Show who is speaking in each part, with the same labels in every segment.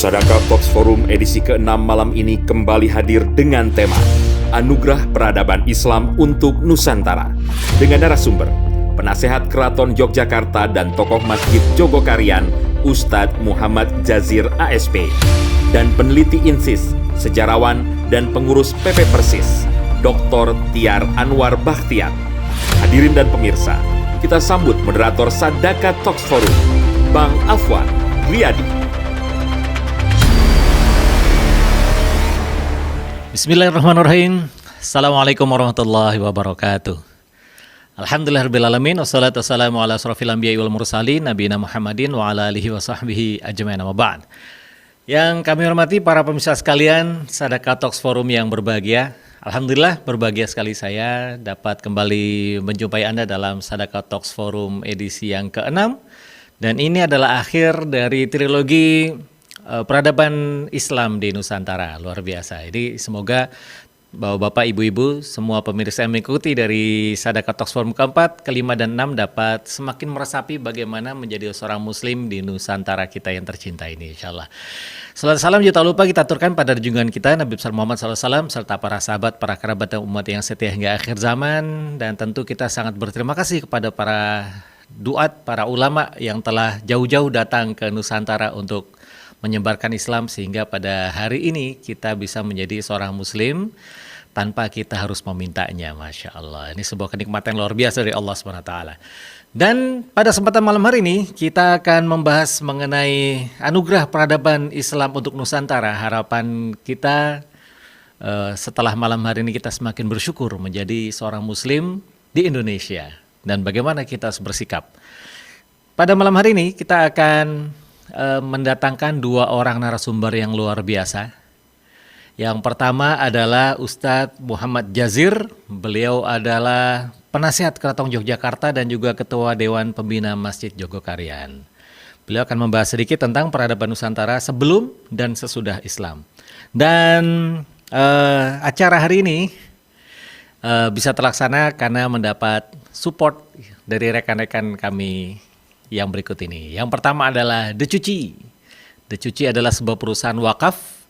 Speaker 1: Sadaka Talks Forum edisi ke-6 malam ini kembali hadir dengan tema Anugerah Peradaban Islam untuk Nusantara dengan narasumber Penasehat Keraton Yogyakarta dan tokoh Masjid Jogokarian Ustadz Muhammad Jazir ASP dan peneliti INSIS, sejarawan dan pengurus PP Persis Dr. Tiar Anwar Bakhtiar. Hadirin dan pemirsa, kita sambut moderator Sadaka Talks Forum, Bang Afwan Riyadi.
Speaker 2: Bismillahirrahmanirrahim. Assalamualaikum warahmatullahi wabarakatuh. Alhamdulillahirrahmanirrahim. Wassalatu wassalamu ala asrafil anbiya'i wal mursalin Nabiyina Muhammadin wa ala alihi wa sahbihi ajma'in amma ba'd. Yang kami hormati para pemirsa sekalian Sadaka Talks Forum yang berbahagia. Alhamdulillah berbahagia sekali saya dapat kembali menjumpai Anda dalam Sadaka Talks Forum edisi yang ke-6. Dan ini adalah akhir dari trilogi peradaban Islam di Nusantara, luar biasa. Jadi semoga Bapak, Ibu-Ibu, semua pemirsa yang mengikuti dari Sadaka Talks Forum keempat, kelima dan 6 dapat semakin meresapi bagaimana menjadi seorang Muslim di Nusantara kita yang tercinta ini, insya Allah. Salam salam juga tak lupa kita aturkan pada junjungan kita Nabi besar Muhammad SAW serta para sahabat, para kerabat dan umat yang setia hingga akhir zaman. Dan tentu kita sangat berterima kasih kepada para duat, para ulama yang telah jauh-jauh datang ke Nusantara untuk menyebarkan Islam sehingga pada hari ini kita bisa menjadi seorang Muslim tanpa kita harus memintanya. Masya Allah, ini sebuah kenikmatan luar biasa dari Allah SWT. Dan pada kesempatan malam hari ini kita akan membahas mengenai anugerah peradaban Islam untuk Nusantara. Harapan kita setelah malam hari ini kita semakin bersyukur menjadi seorang Muslim di Indonesia dan bagaimana kita harus bersikap. Pada malam hari ini kita akan mendatangkan dua orang narasumber yang luar biasa. Yang pertama adalah Ustadz Muhammad Jazir. Beliau adalah Penasehat Keraton Yogyakarta dan juga Ketua Dewan Pembina Masjid Jogokarian. Beliau akan membahas sedikit tentang peradaban Nusantara sebelum dan sesudah Islam. Dan acara hari ini bisa terlaksana karena mendapat support dari rekan-rekan kami yang berikut ini. Yang pertama adalah The Cuci. The Cuci adalah sebuah perusahaan wakaf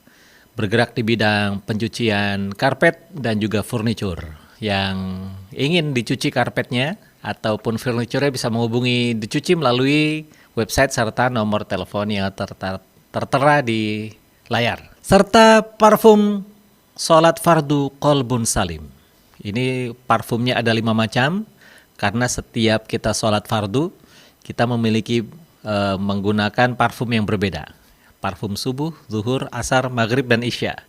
Speaker 2: bergerak di bidang pencucian karpet dan juga furniture. Yang ingin dicuci karpetnya ataupun furniture-nya bisa menghubungi The Cuci melalui website serta nomor telepon yang tertera di layar. Serta parfum Salat Fardu Qalbun Salim. Ini parfumnya ada 5 macam karena setiap kita salat fardu kita memiliki menggunakan parfum yang berbeda. Parfum subuh, zuhur, asar, maghrib, dan isya.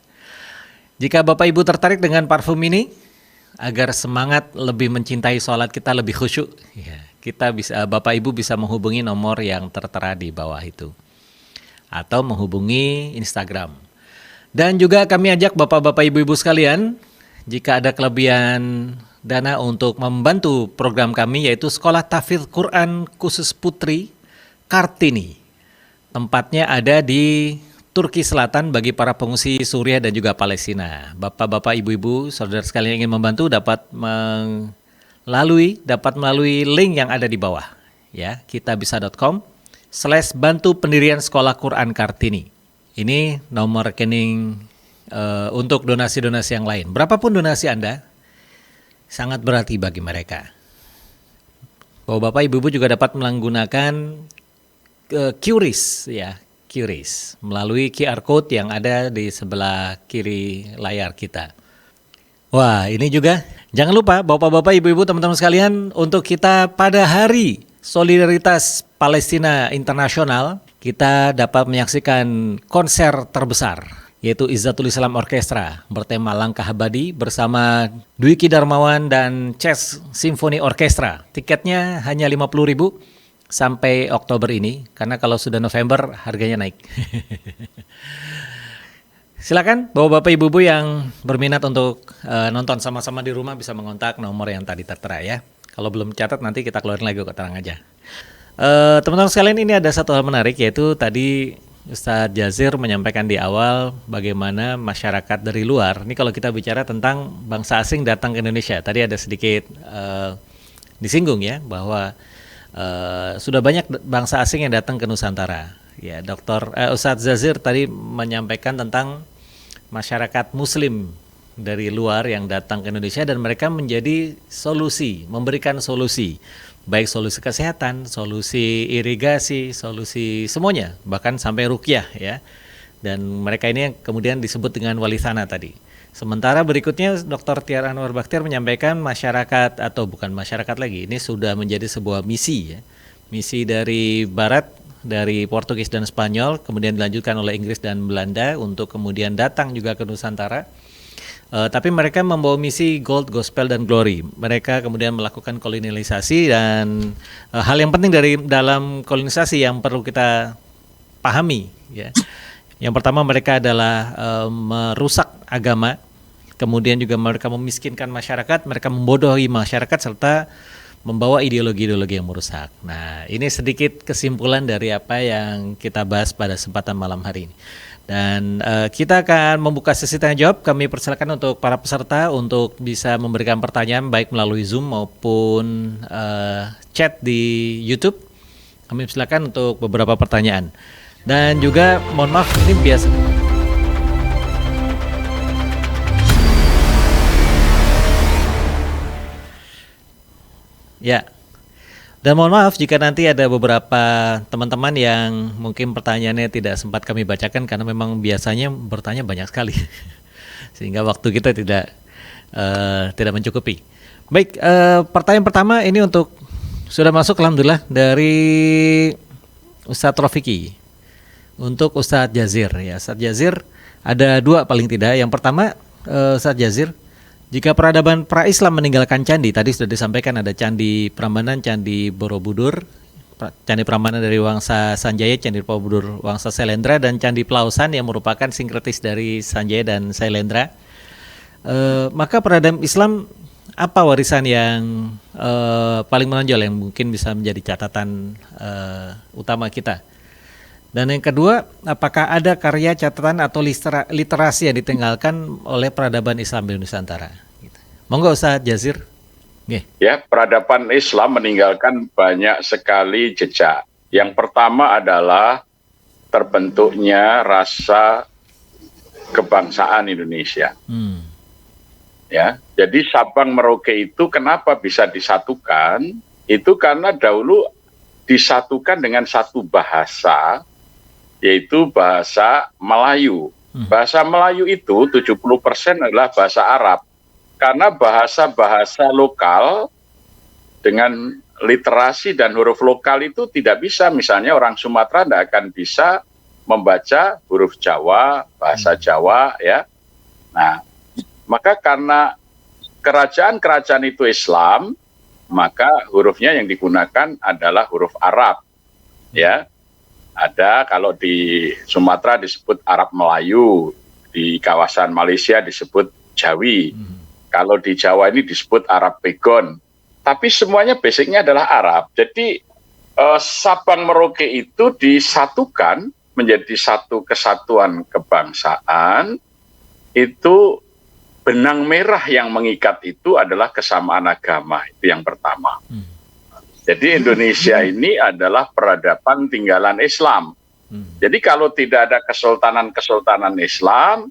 Speaker 2: Jika Bapak Ibu tertarik dengan parfum ini, agar semangat lebih mencintai sholat kita lebih khusyuk, ya, Bapak Ibu bisa menghubungi nomor yang tertera di bawah itu. Atau menghubungi Instagram. Dan juga kami ajak Bapak-Bapak Ibu-Ibu sekalian, jika ada kelebihan dana untuk membantu program kami yaitu Sekolah Tahfidz Quran Khusus Putri Kartini. Tempatnya ada di Turki Selatan bagi para pengungsi Suriah dan juga Palestina. Bapak-bapak, ibu-ibu, saudara sekalian yang ingin membantu dapat melalui link yang ada di bawah. Ya, kitabisa.com/bantu pendirian Sekolah Quran Kartini. Ini nomor rekening untuk donasi-donasi yang lain. Berapapun donasi Anda, sangat berarti bagi mereka. Bapak, ibu-ibu juga dapat menggunakan QRIS, ya, QRIS melalui QR code yang ada di sebelah kiri layar kita. Wah, ini juga jangan lupa Bapak-bapak, ibu-ibu, teman-teman sekalian, untuk kita pada hari Solidaritas Palestina Internasional, kita dapat menyaksikan konser terbesar yaitu Izzatul Islam Orkestra bertema Langkah Abadi bersama Dwiki Darmawan dan Chess Symphony Orkestra. Tiketnya hanya 50.000 sampai Oktober ini, karena kalau sudah November harganya naik. Silakan Bapak-bapak, Ibu-ibu yang berminat untuk nonton sama-sama di rumah bisa mengontak nomor yang tadi tertera ya. Kalau belum catat nanti kita keluarin lagi kok, tenang aja. Teman-teman sekalian, ini ada satu hal menarik, yaitu tadi Ustadz Jazir menyampaikan di awal bagaimana masyarakat dari luar, ini kalau kita bicara tentang bangsa asing datang ke Indonesia, tadi ada sedikit disinggung ya, bahwa sudah banyak bangsa asing yang datang ke Nusantara. Ya, Ustadz Jazir tadi menyampaikan tentang masyarakat Muslim dari luar yang datang ke Indonesia dan mereka menjadi solusi, memberikan solusi, baik solusi kesehatan, solusi irigasi, solusi semuanya, bahkan sampai ruqyah ya. Dan mereka ini yang kemudian disebut dengan wali sana tadi. Sementara berikutnya Dr. Tiar Anwar Bakhtiar menyampaikan masyarakat, atau bukan masyarakat lagi, ini sudah menjadi sebuah misi ya. Misi dari Barat, dari Portugis dan Spanyol, kemudian dilanjutkan oleh Inggris dan Belanda untuk kemudian datang juga ke Nusantara. Tapi mereka membawa misi Gold, Gospel, dan Glory. Mereka kemudian melakukan kolonialisasi dan hal yang penting dari dalam kolonialisasi yang perlu kita pahami ya. Yang pertama mereka adalah merusak agama, kemudian juga mereka memiskinkan masyarakat, mereka membodohi masyarakat serta membawa ideologi-ideologi yang merusak. Nah, ini sedikit kesimpulan dari apa yang kita bahas pada kesempatan malam hari ini. Dan kita akan membuka sesi tanya jawab. Kami persilakan untuk para peserta untuk bisa memberikan pertanyaan baik melalui Zoom maupun chat di YouTube. Kami persilakan untuk beberapa pertanyaan. Dan juga mohon maaf, ini biasa. Ya. Dan mohon maaf jika nanti ada beberapa teman-teman yang mungkin pertanyaannya tidak sempat kami bacakan karena memang biasanya bertanya banyak sekali sehingga waktu kita tidak mencukupi. Baik, pertanyaan pertama ini untuk sudah masuk alhamdulillah dari Ustadz Rofiki untuk Ustadz Jazir ya. Ustadz Jazir ada dua paling tidak. Yang pertama Ustadz Jazir, jika peradaban pra-Islam meninggalkan candi, tadi sudah disampaikan ada Candi Prambanan, Candi Borobudur, Candi Prambanan dari Wangsa Sanjaya, Candi Borobudur Wangsa Sailendra, dan Candi Pelausan yang merupakan sinkretis dari Sanjaya dan Sailendra. Maka peradaban Islam apa warisan yang paling menonjol yang mungkin bisa menjadi catatan utama kita? Dan yang kedua, apakah ada karya catatan atau literasi yang ditinggalkan oleh peradaban Islam di Nusantara? Gitu. Monggo Ustaz Jazir. Nggih.
Speaker 3: Ya, peradaban Islam meninggalkan banyak sekali jejak. Yang pertama adalah terbentuknya rasa kebangsaan Indonesia. Ya, jadi Sabang Merauke itu kenapa bisa disatukan? Itu karena dahulu disatukan dengan satu bahasa, yaitu bahasa Melayu. Bahasa Melayu itu 70% adalah bahasa Arab. Karena bahasa-bahasa lokal dengan literasi dan huruf lokal itu tidak bisa. Misalnya orang Sumatera tidak akan bisa membaca huruf Jawa, bahasa Jawa ya. Nah, maka karena kerajaan-kerajaan itu Islam, maka hurufnya yang digunakan adalah huruf Arab. Ya. Ada kalau di Sumatera disebut Arab Melayu, di kawasan Malaysia disebut Jawi. Kalau di Jawa ini disebut Arab Pegon. Tapi semuanya basicnya adalah Arab. Jadi Sabang Merauke itu disatukan menjadi satu kesatuan kebangsaan. Itu benang merah yang mengikat itu adalah kesamaan agama. Itu yang pertama. Jadi Indonesia ini adalah peradaban tinggalan Islam. Jadi kalau tidak ada kesultanan-kesultanan Islam,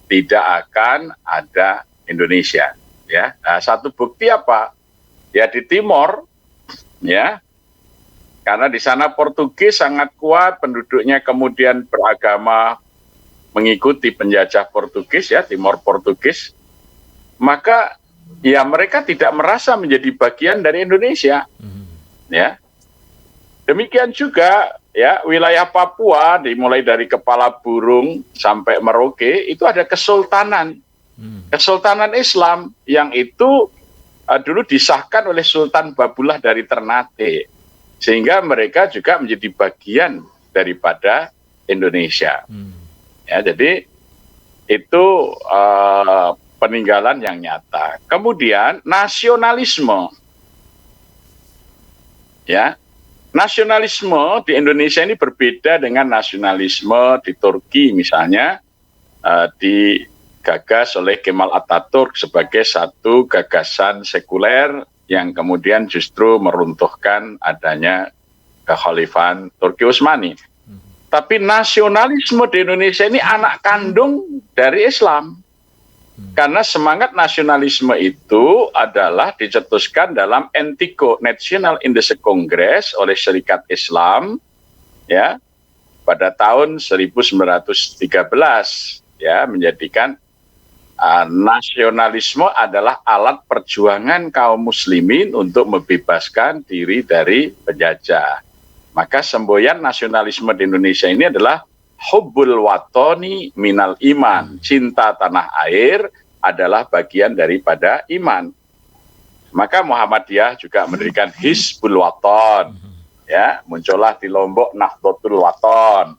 Speaker 3: tidak akan ada Indonesia. Ya, nah, satu bukti apa? Ya di Timor, ya, karena di sana Portugis sangat kuat, penduduknya kemudian beragama mengikuti penjajah Portugis, ya Timor Portugis, maka ya mereka tidak merasa menjadi bagian dari Indonesia. Ya, demikian juga ya wilayah Papua dimulai dari Kepala Burung sampai Merauke itu ada kesultanan, kesultanan Islam yang itu dulu disahkan oleh Sultan Babullah dari Ternate, sehingga mereka juga menjadi bagian daripada Indonesia. Ya, jadi itu peninggalan yang nyata. Kemudian nasionalisme. Ya, nasionalisme di Indonesia ini berbeda dengan nasionalisme di Turki misalnya, digagas oleh Kemal Atatürk sebagai satu gagasan sekuler yang kemudian justru meruntuhkan adanya kekhalifahan Turki Utsmani. Tapi nasionalisme di Indonesia ini anak kandung dari Islam. Karena semangat nasionalisme itu adalah dicetuskan dalam NTICO, National Indonesian Congress, oleh Serikat Islam, ya, pada tahun 1913, ya, menjadikan nasionalisme adalah alat perjuangan kaum muslimin untuk membebaskan diri dari penjajah. Maka semboyan nasionalisme di Indonesia ini adalah hubbul watani minal iman. Cinta tanah air adalah bagian daripada iman. Maka Muhammadiyah juga mendirikan Hizbul Wathon. Ya, muncullah di Lombok Nahdlatul Wathon.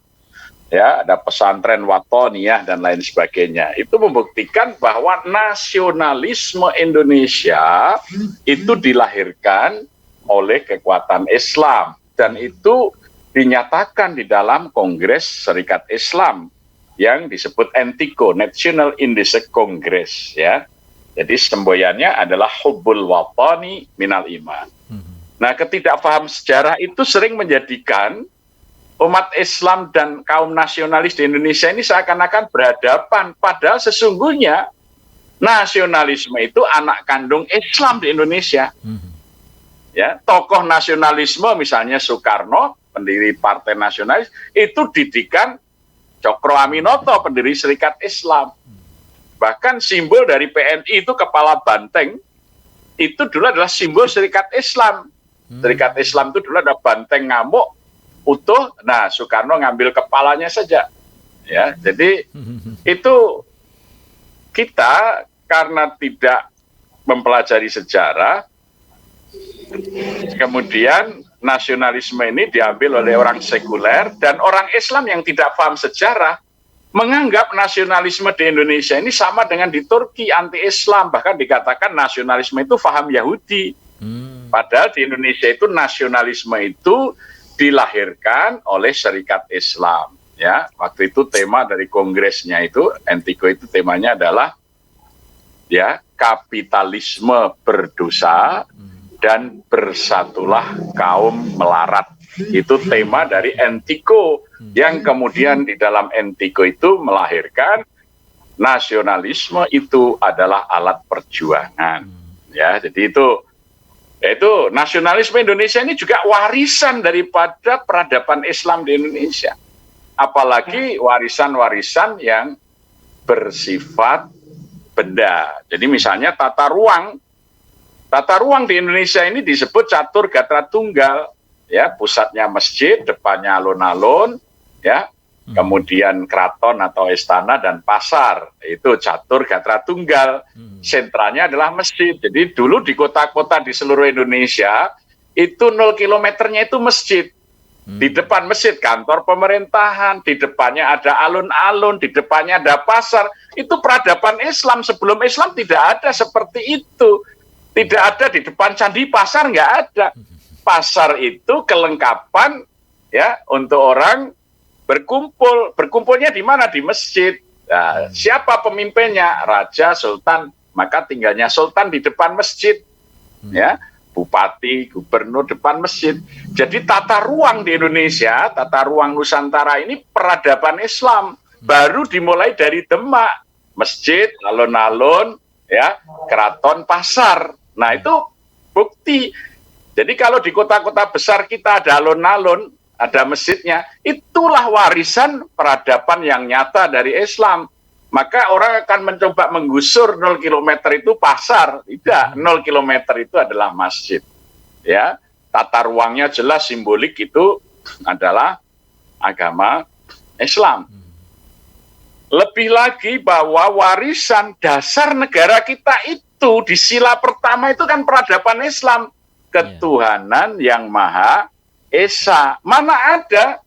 Speaker 3: Ya, ada pesantren Wathaniyah dan lain sebagainya. Itu membuktikan bahwa nasionalisme Indonesia itu dilahirkan oleh kekuatan Islam, dan itu dinyatakan di dalam Kongres Serikat Islam yang disebut NTICO, National Indonesian Congress, ya. Jadi semboyannya adalah hubbul watani minal iman. Nah, ketidakpaham sejarah itu sering menjadikan umat Islam dan kaum nasionalis di Indonesia ini seakan-akan berhadapan, padahal sesungguhnya nasionalisme itu anak kandung Islam di Indonesia. Ya, tokoh nasionalisme misalnya Soekarno, pendiri Partai Nasionalis, itu didikan Cokro Aminoto, pendiri Serikat Islam. Bahkan simbol dari PNI itu kepala banteng, itu dulu adalah simbol Serikat Islam. Serikat Islam itu dulu ada banteng ngamuk utuh. Nah, Soekarno ngambil kepalanya saja. Ya, jadi itu kita karena tidak mempelajari sejarah, kemudian nasionalisme ini diambil oleh orang sekuler, dan orang Islam yang tidak paham sejarah menganggap nasionalisme di Indonesia ini sama dengan di Turki, anti-Islam. Bahkan dikatakan nasionalisme itu paham Yahudi. Padahal di Indonesia itu nasionalisme itu dilahirkan oleh Serikat Islam. Ya, waktu itu tema dari kongresnya itu, NTICO itu temanya adalah ya, kapitalisme berdosa dan bersatulah kaum melarat. Itu tema dari NTICO yang kemudian di dalam NTICO itu melahirkan nasionalisme itu adalah alat perjuangan. Ya, jadi itu nasionalisme Indonesia ini juga warisan daripada peradaban Islam di Indonesia. Apalagi warisan-warisan yang bersifat benda. Jadi misalnya tata ruang di Indonesia ini disebut catur gatra tunggal, ya, pusatnya masjid, depannya alun-alun, ya, kemudian keraton atau istana dan pasar, itu catur gatra tunggal, sentralnya adalah masjid. Jadi dulu di kota-kota di seluruh Indonesia itu 0 kilometernya itu masjid. Di depan masjid kantor pemerintahan, di depannya ada alun-alun, di depannya ada pasar. Itu peradaban Islam. Sebelum Islam tidak ada seperti itu. Tidak ada di depan candi pasar, nggak ada. Pasar itu kelengkapan ya untuk orang berkumpul. Berkumpulnya di mana? Di masjid. Nah, siapa pemimpinnya? Raja, sultan. Maka tinggalnya sultan di depan masjid. Ya, bupati, gubernur depan masjid. Jadi tata ruang di Indonesia, tata ruang Nusantara ini peradaban Islam. Baru dimulai dari Demak, masjid, alun-alun, ya, keraton, pasar. Nah, itu bukti. Jadi kalau di kota-kota besar kita ada alun-alun, ada masjidnya, itulah warisan peradaban yang nyata dari Islam. Maka orang akan mencoba menggusur 0 km itu pasar. Tidak, 0 km itu adalah masjid. Ya, tata ruangnya jelas, simbolik, itu adalah agama Islam. Lebih lagi bahwa warisan dasar negara kita itu di sila pertama itu kan peradaban Islam. Ketuhanan yang Maha Esa. Mana ada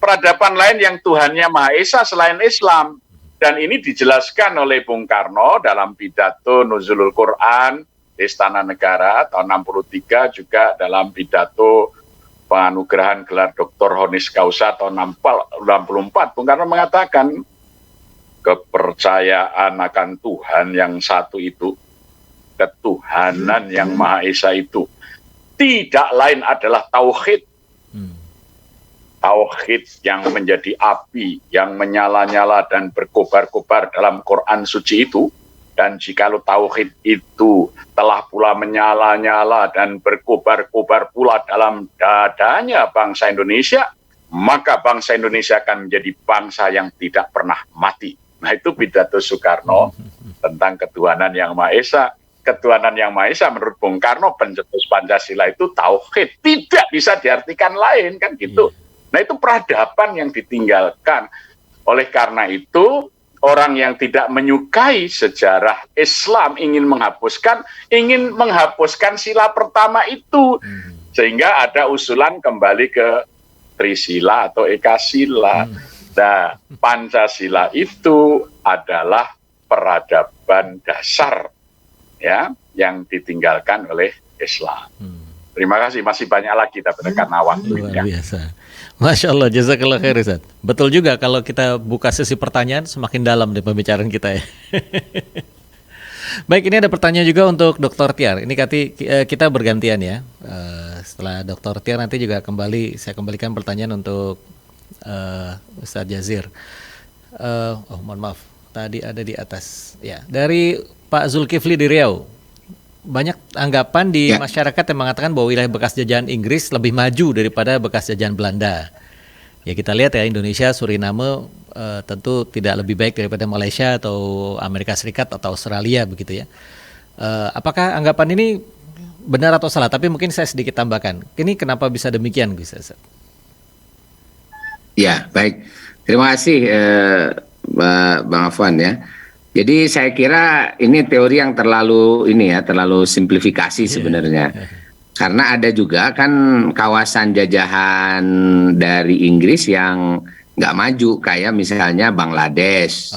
Speaker 3: peradaban lain yang Tuhannya Maha Esa selain Islam? Dan ini dijelaskan oleh Bung Karno dalam pidato Nuzulul Quran di Istana Negara tahun 63, juga dalam pidato penganugerahan gelar Dr. Honoris Causa tahun 64, Bung Karno mengatakan kepercayaan akan Tuhan yang satu itu, ketuhanan yang Maha Esa itu, tidak lain adalah tauhid. Tauhid yang menjadi api, yang menyala-nyala dan berkobar-kobar dalam Quran suci itu. Dan jikalau tauhid itu telah pula menyala-nyala dan berkobar-kobar pula dalam dadanya bangsa Indonesia, maka bangsa Indonesia akan menjadi bangsa yang tidak pernah mati. Nah, itu pidato Soekarno tentang ketuhanan yang Maha Esa. Ketuhanan yang Maha Esa menurut Bung Karno, pencetus Pancasila itu tauhid, tidak bisa diartikan lain, kan gitu. Nah, itu peradaban yang ditinggalkan. Oleh karena itu, orang yang tidak menyukai sejarah Islam ingin menghapuskan sila pertama itu. Sehingga ada usulan kembali ke Trisila atau Ekasila. Nah, Pancasila itu adalah peradaban dasar ya yang ditinggalkan oleh Islam. Terima kasih, masih banyak lagi tapi karena waktu.
Speaker 2: Luar biasa. Masya Allah, jazakallah khair Ustaz. Betul juga kalau kita buka sesi pertanyaan semakin dalam di pembicaraan kita ya. Baik, ini ada pertanyaan juga untuk Dr. Tiar. Ini kita bergantian ya. Setelah Dr. Tiar nanti juga saya kembalikan pertanyaan untuk Ustaz Jazir. Mohon maaf, tadi ada di atas. Ya, dari Pak Zulkifli di Riau. Banyak anggapan di masyarakat yang mengatakan bahwa wilayah bekas jajahan Inggris lebih maju daripada bekas jajahan Belanda. Ya, kita lihat ya, Indonesia, Suriname tentu tidak lebih baik daripada Malaysia atau Amerika Serikat atau Australia begitu ya. Apakah anggapan ini benar atau salah? Tapi mungkin saya sedikit tambahkan. Ini kenapa bisa demikian, Gus?
Speaker 4: Ya, baik. Terima kasih Bang Afwan ya. Jadi saya kira ini teori yang terlalu simplifikasi sebenarnya. Karena ada juga kan kawasan jajahan dari Inggris yang nggak maju, kayak misalnya Bangladesh,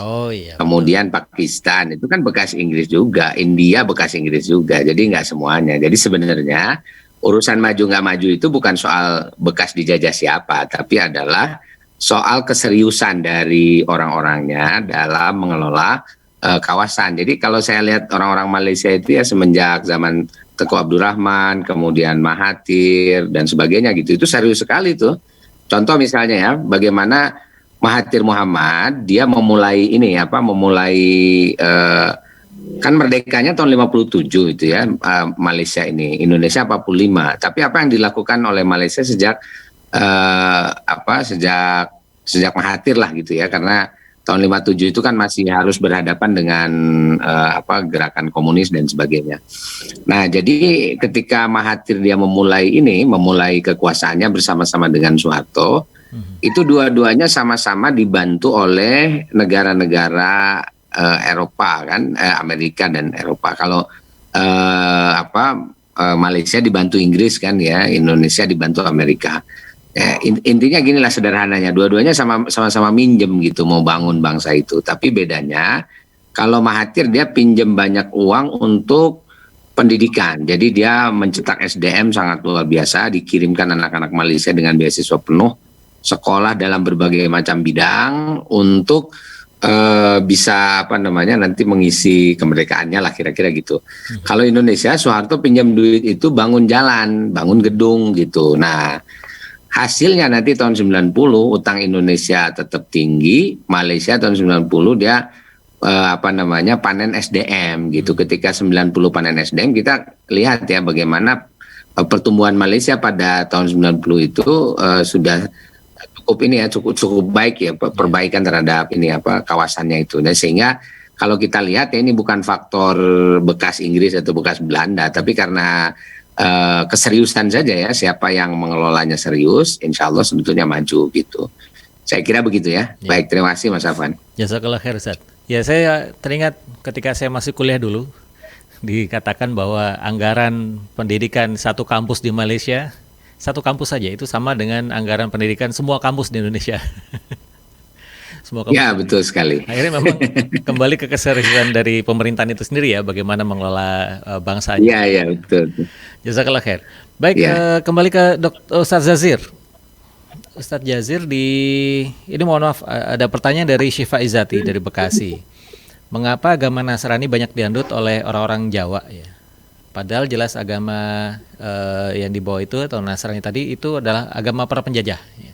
Speaker 4: kemudian Pakistan, itu kan bekas Inggris juga, India bekas Inggris juga, jadi nggak semuanya. Jadi sebenarnya urusan maju nggak maju itu bukan soal bekas dijajah siapa, tapi adalah soal keseriusan dari orang-orangnya dalam mengelola kawasan. Jadi kalau saya lihat orang-orang Malaysia itu ya semenjak zaman Tengku Abdul Rahman, kemudian Mahathir dan sebagainya gitu, itu serius sekali tuh. Contoh misalnya ya, bagaimana Mahathir Muhammad dia memulai kan merdekanya tahun 57 itu ya, Malaysia ini, Indonesia 45. Tapi apa yang dilakukan oleh Malaysia sejak Mahathir lah gitu ya, karena tahun 57 itu kan masih harus berhadapan dengan gerakan komunis dan sebagainya. Nah, jadi ketika Mahathir dia memulai kekuasaannya bersama-sama dengan Soeharto, itu dua-duanya sama-sama dibantu oleh negara-negara Eropa kan, Amerika dan Eropa. Kalau Malaysia dibantu Inggris kan ya, Indonesia dibantu Amerika. Intinya ginilah sederhananya, dua-duanya sama-sama minjem gitu mau bangun bangsa itu. Tapi bedanya kalau Mahathir dia pinjem banyak uang untuk pendidikan. Jadi dia mencetak SDM sangat luar biasa, dikirimkan anak-anak Malaysia dengan beasiswa penuh sekolah dalam berbagai macam bidang untuk bisa nanti mengisi kemerdekaannya lah kira-kira gitu. Kalau Indonesia, Soeharto pinjam duit itu bangun jalan, bangun gedung gitu. Nah, hasilnya nanti tahun 90 utang Indonesia tetap tinggi, Malaysia tahun 90 dia panen SDM gitu. Ketika 90 panen SDM, kita lihat ya bagaimana pertumbuhan Malaysia pada tahun 90 itu sudah cukup baik ya, perbaikan terhadap kawasannya itu. Dan sehingga kalau kita lihat ya, ini bukan faktor bekas Inggris atau bekas Belanda, tapi karena keseriusan saja ya, siapa yang mengelolanya serius, insya Allah sebetulnya maju gitu. Saya kira begitu ya. Baik, terima kasih Mas Afwan.
Speaker 2: Jazakallah khair Ustaz. Ya, saya teringat ketika saya masih kuliah dulu, dikatakan bahwa anggaran pendidikan satu kampus di Malaysia, satu kampus saja itu sama dengan anggaran pendidikan semua kampus di Indonesia. Semoga
Speaker 4: Ya, betul sekali.
Speaker 2: akhirnya memang kembali ke keseriusan dari pemerintahan itu sendiri ya, bagaimana mengelola bangsanya.
Speaker 4: Iya, iya, betul.
Speaker 2: Jazakallah khair. Baik,
Speaker 4: Ya.
Speaker 2: kembali ke Ustadz Jazir. Ustadz Jazir ini mohon maaf, ada pertanyaan dari Syifa Izati dari Bekasi. Mengapa agama Nasrani banyak dianut oleh orang-orang Jawa ya? Padahal jelas agama yang dibawa itu atau Nasrani tadi itu adalah agama para penjajah. Ya.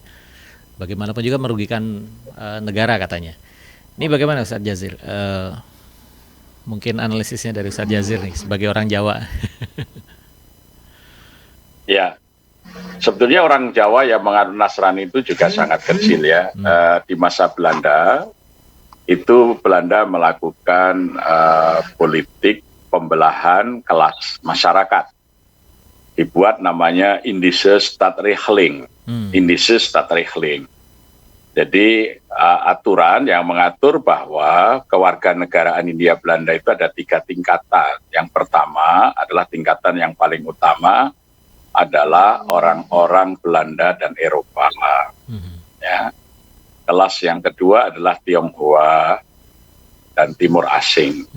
Speaker 2: Bagaimanapun juga merugikan negara katanya. Ini bagaimana Ustadz Jazir? Mungkin analisisnya dari Ustadz Jazir nih sebagai orang Jawa.
Speaker 3: Ya, sebetulnya orang Jawa yang menganut Nasrani itu juga sangat kecil ya. Di masa Belanda, itu Belanda melakukan politik pembelahan kelas masyarakat. Dibuat namanya Indische Stadregeling. Indische Stadregeling. Jadi aturan yang mengatur bahwa kewarganegaraan Hindia Belanda itu ada 3 tingkatan. Yang pertama adalah tingkatan yang paling utama adalah orang-orang Belanda dan Eropa. Ya. Kelas yang kedua adalah Tionghoa dan Timur Asing.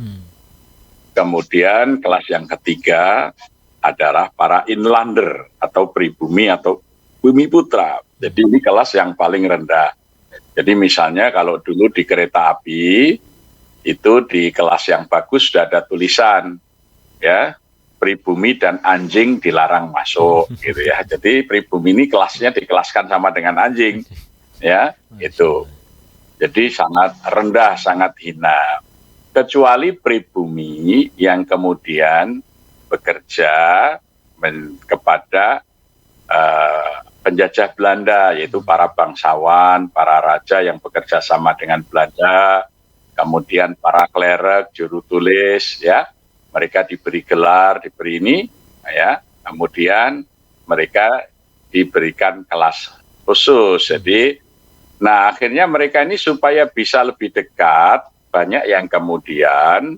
Speaker 3: Kemudian kelas yang ketiga adalah para inlander atau pribumi atau bumi putra. Jadi ini kelas yang paling rendah. Jadi misalnya kalau dulu di kereta api itu di kelas yang bagus sudah ada tulisan ya, pribumi dan anjing dilarang masuk gitu ya. Jadi pribumi ini kelasnya dikelaskan sama dengan anjing ya, itu. Jadi sangat rendah, sangat hina. Kecuali pribumi yang kemudian bekerja kepada penjajah Belanda, yaitu para bangsawan, para raja yang bekerja sama dengan Belanda, kemudian para klerek, juru tulis, ya, mereka diberi gelar, diberi ini, ya, kemudian mereka diberikan kelas khusus. Jadi, nah akhirnya mereka ini supaya bisa lebih dekat, banyak yang kemudian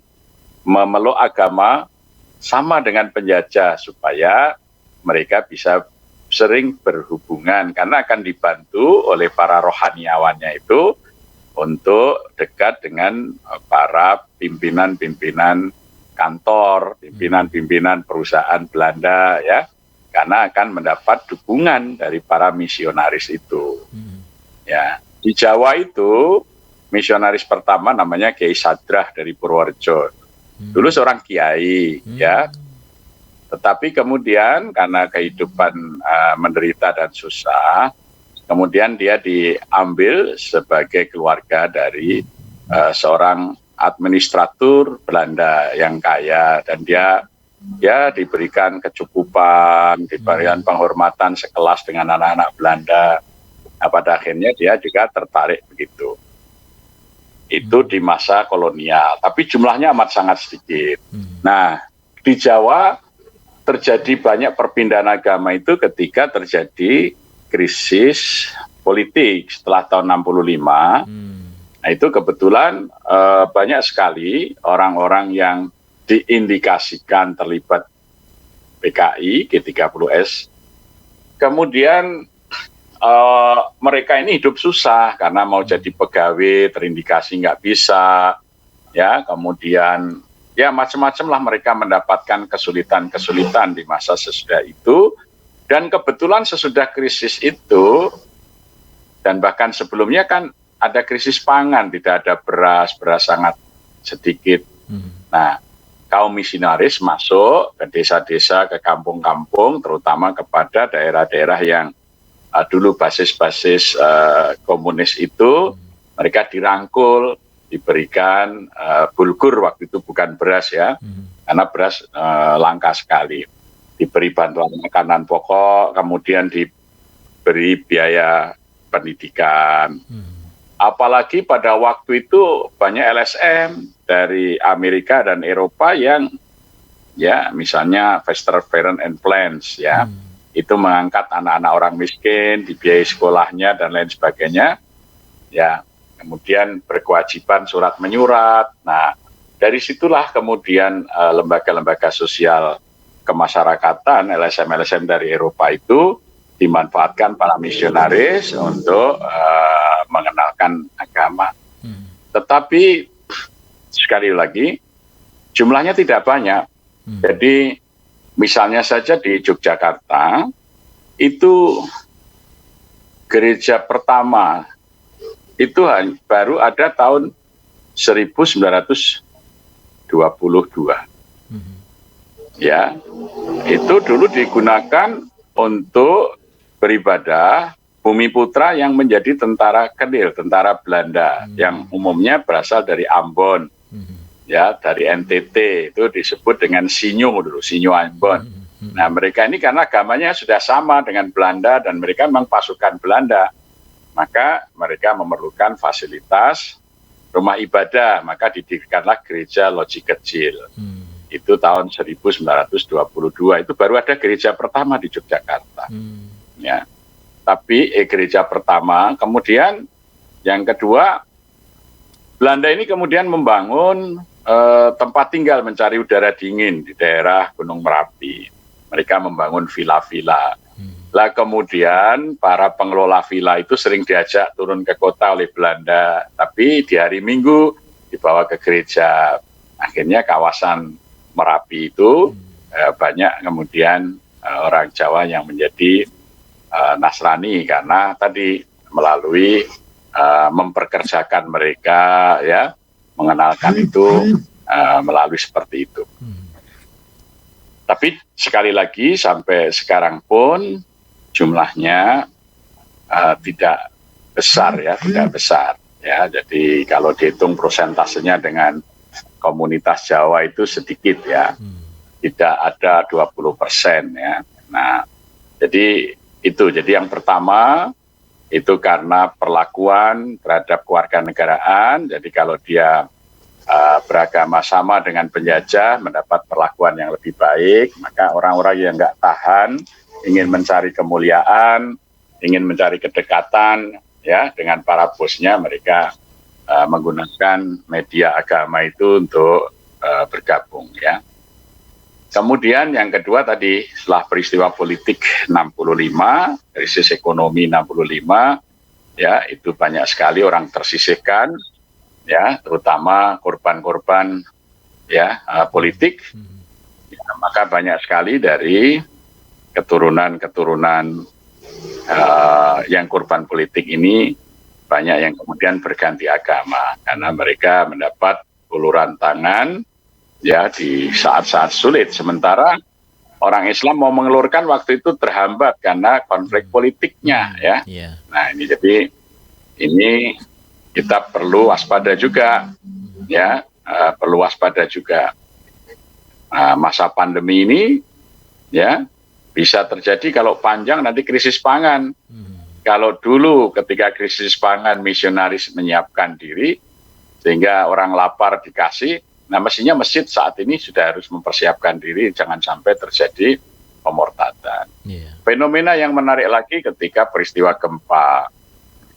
Speaker 3: memeluk agama sama dengan penjajah supaya mereka bisa sering berhubungan karena akan dibantu oleh para rohaniawannya itu untuk dekat dengan para pimpinan-pimpinan kantor, pimpinan-pimpinan perusahaan Belanda ya, karena akan mendapat dukungan dari para misionaris itu. Ya, di Jawa itu misionaris pertama namanya Kiai Sadrah dari Purworejo. Dulu seorang kiai, ya. Tetapi kemudian karena kehidupan menderita dan susah, kemudian dia diambil sebagai keluarga dari seorang administratur Belanda yang kaya, dan dia ya diberikan kecukupan, diberikan penghormatan sekelas dengan anak-anak Belanda. Nah, pada akhirnya dia juga tertarik begitu. Itu di masa kolonial, tapi jumlahnya amat sangat sedikit. Nah, di Jawa terjadi banyak perpindahan agama itu ketika terjadi krisis politik setelah tahun 65. Nah, itu kebetulan banyak sekali orang-orang yang diindikasikan terlibat PKI, G30S. Kemudian mereka ini hidup susah karena mau jadi pegawai terindikasi nggak bisa, ya, kemudian ya macam-macam lah mereka mendapatkan kesulitan-kesulitan di masa sesudah itu, dan kebetulan sesudah krisis itu dan bahkan sebelumnya kan ada krisis pangan, tidak ada beras sangat sedikit. Nah, kaum misionaris masuk ke desa-desa, ke kampung-kampung, terutama kepada daerah-daerah yang dulu basis-basis komunis itu, mereka dirangkul, diberikan bulgur, waktu itu bukan beras ya, karena beras langka sekali. Diberi bantuan makanan pokok, kemudian diberi biaya pendidikan. Apalagi pada waktu itu banyak LSM dari Amerika dan Eropa yang ya misalnya Vesterveren and Plans ya, itu mengangkat anak-anak orang miskin, dibiayai sekolahnya dan lain sebagainya. Ya, kemudian berkewajiban surat menyurat. Nah, dari situlah kemudian lembaga-lembaga sosial kemasyarakatan, LSM-LSM dari Eropa itu dimanfaatkan para misionaris untuk mengenalkan agama agama. Tetapi sekali lagi jumlahnya tidak banyak. Jadi misalnya saja di Yogyakarta itu gereja pertama itu baru ada tahun 1922. Ya, itu dulu digunakan untuk beribadah Bumi Putra yang menjadi tentara Kedil, tentara Belanda yang umumnya berasal dari Ambon, ya, dari NTT, itu disebut dengan Sinyo dulu, Sinyo Ambon. Nah, mereka ini karena agamanya sudah sama dengan Belanda dan mereka memang pasukan Belanda, maka mereka memerlukan fasilitas rumah ibadah, maka didirikanlah gereja loji kecil. Itu tahun 1922, itu baru ada gereja pertama di Yogyakarta. Ya. Tapi gereja pertama, kemudian yang kedua, Belanda ini kemudian membangun tempat tinggal mencari udara dingin di daerah Gunung Merapi. Mereka membangun villa-villa. Lah kemudian para pengelola villa itu sering diajak turun ke kota oleh Belanda, tapi di hari Minggu dibawa ke gereja. Akhirnya kawasan Merapi itu banyak kemudian orang Jawa yang menjadi Nasrani karena tadi melalui memperkerjakan mereka, ya, mengenalkan itu melalui seperti itu. Tapi sekali lagi sampai sekarang pun jumlahnya tidak besar, ya, tidak besar, ya. Jadi kalau dihitung prosentasenya dengan komunitas Jawa itu sedikit, ya, tidak ada 20%, ya. Nah, jadi itu, jadi yang pertama itu karena perlakuan terhadap kewarganegaraan. Jadi kalau dia beragama sama dengan penjajah mendapat perlakuan yang lebih baik, maka orang-orang yang nggak tahan ingin mencari kemuliaan, ingin mencari kedekatan, ya, dengan para bosnya, mereka menggunakan media agama itu untuk bergabung, ya. Kemudian yang kedua tadi, setelah peristiwa politik 65, krisis ekonomi 65, ya, itu banyak sekali orang tersisihkan, ya, terutama korban-korban, ya, politik. Ya, maka banyak sekali dari keturunan-keturunan yang korban politik ini banyak yang kemudian berganti agama karena mereka mendapat uluran tangan, ya, di saat-saat sulit. Sementara orang Islam mau mengelurkan waktu itu terhambat karena konflik politiknya, ya. Nah, ini jadi ini kita perlu waspada juga, ya, perlu waspada juga. Masa pandemi ini, ya, bisa terjadi kalau panjang nanti krisis pangan. Kalau dulu ketika krisis pangan misionaris menyiapkan diri sehingga orang lapar dikasih, nah mestinya masjid saat ini sudah harus mempersiapkan diri jangan sampai terjadi pemurtadan. Fenomena yang menarik lagi ketika peristiwa gempa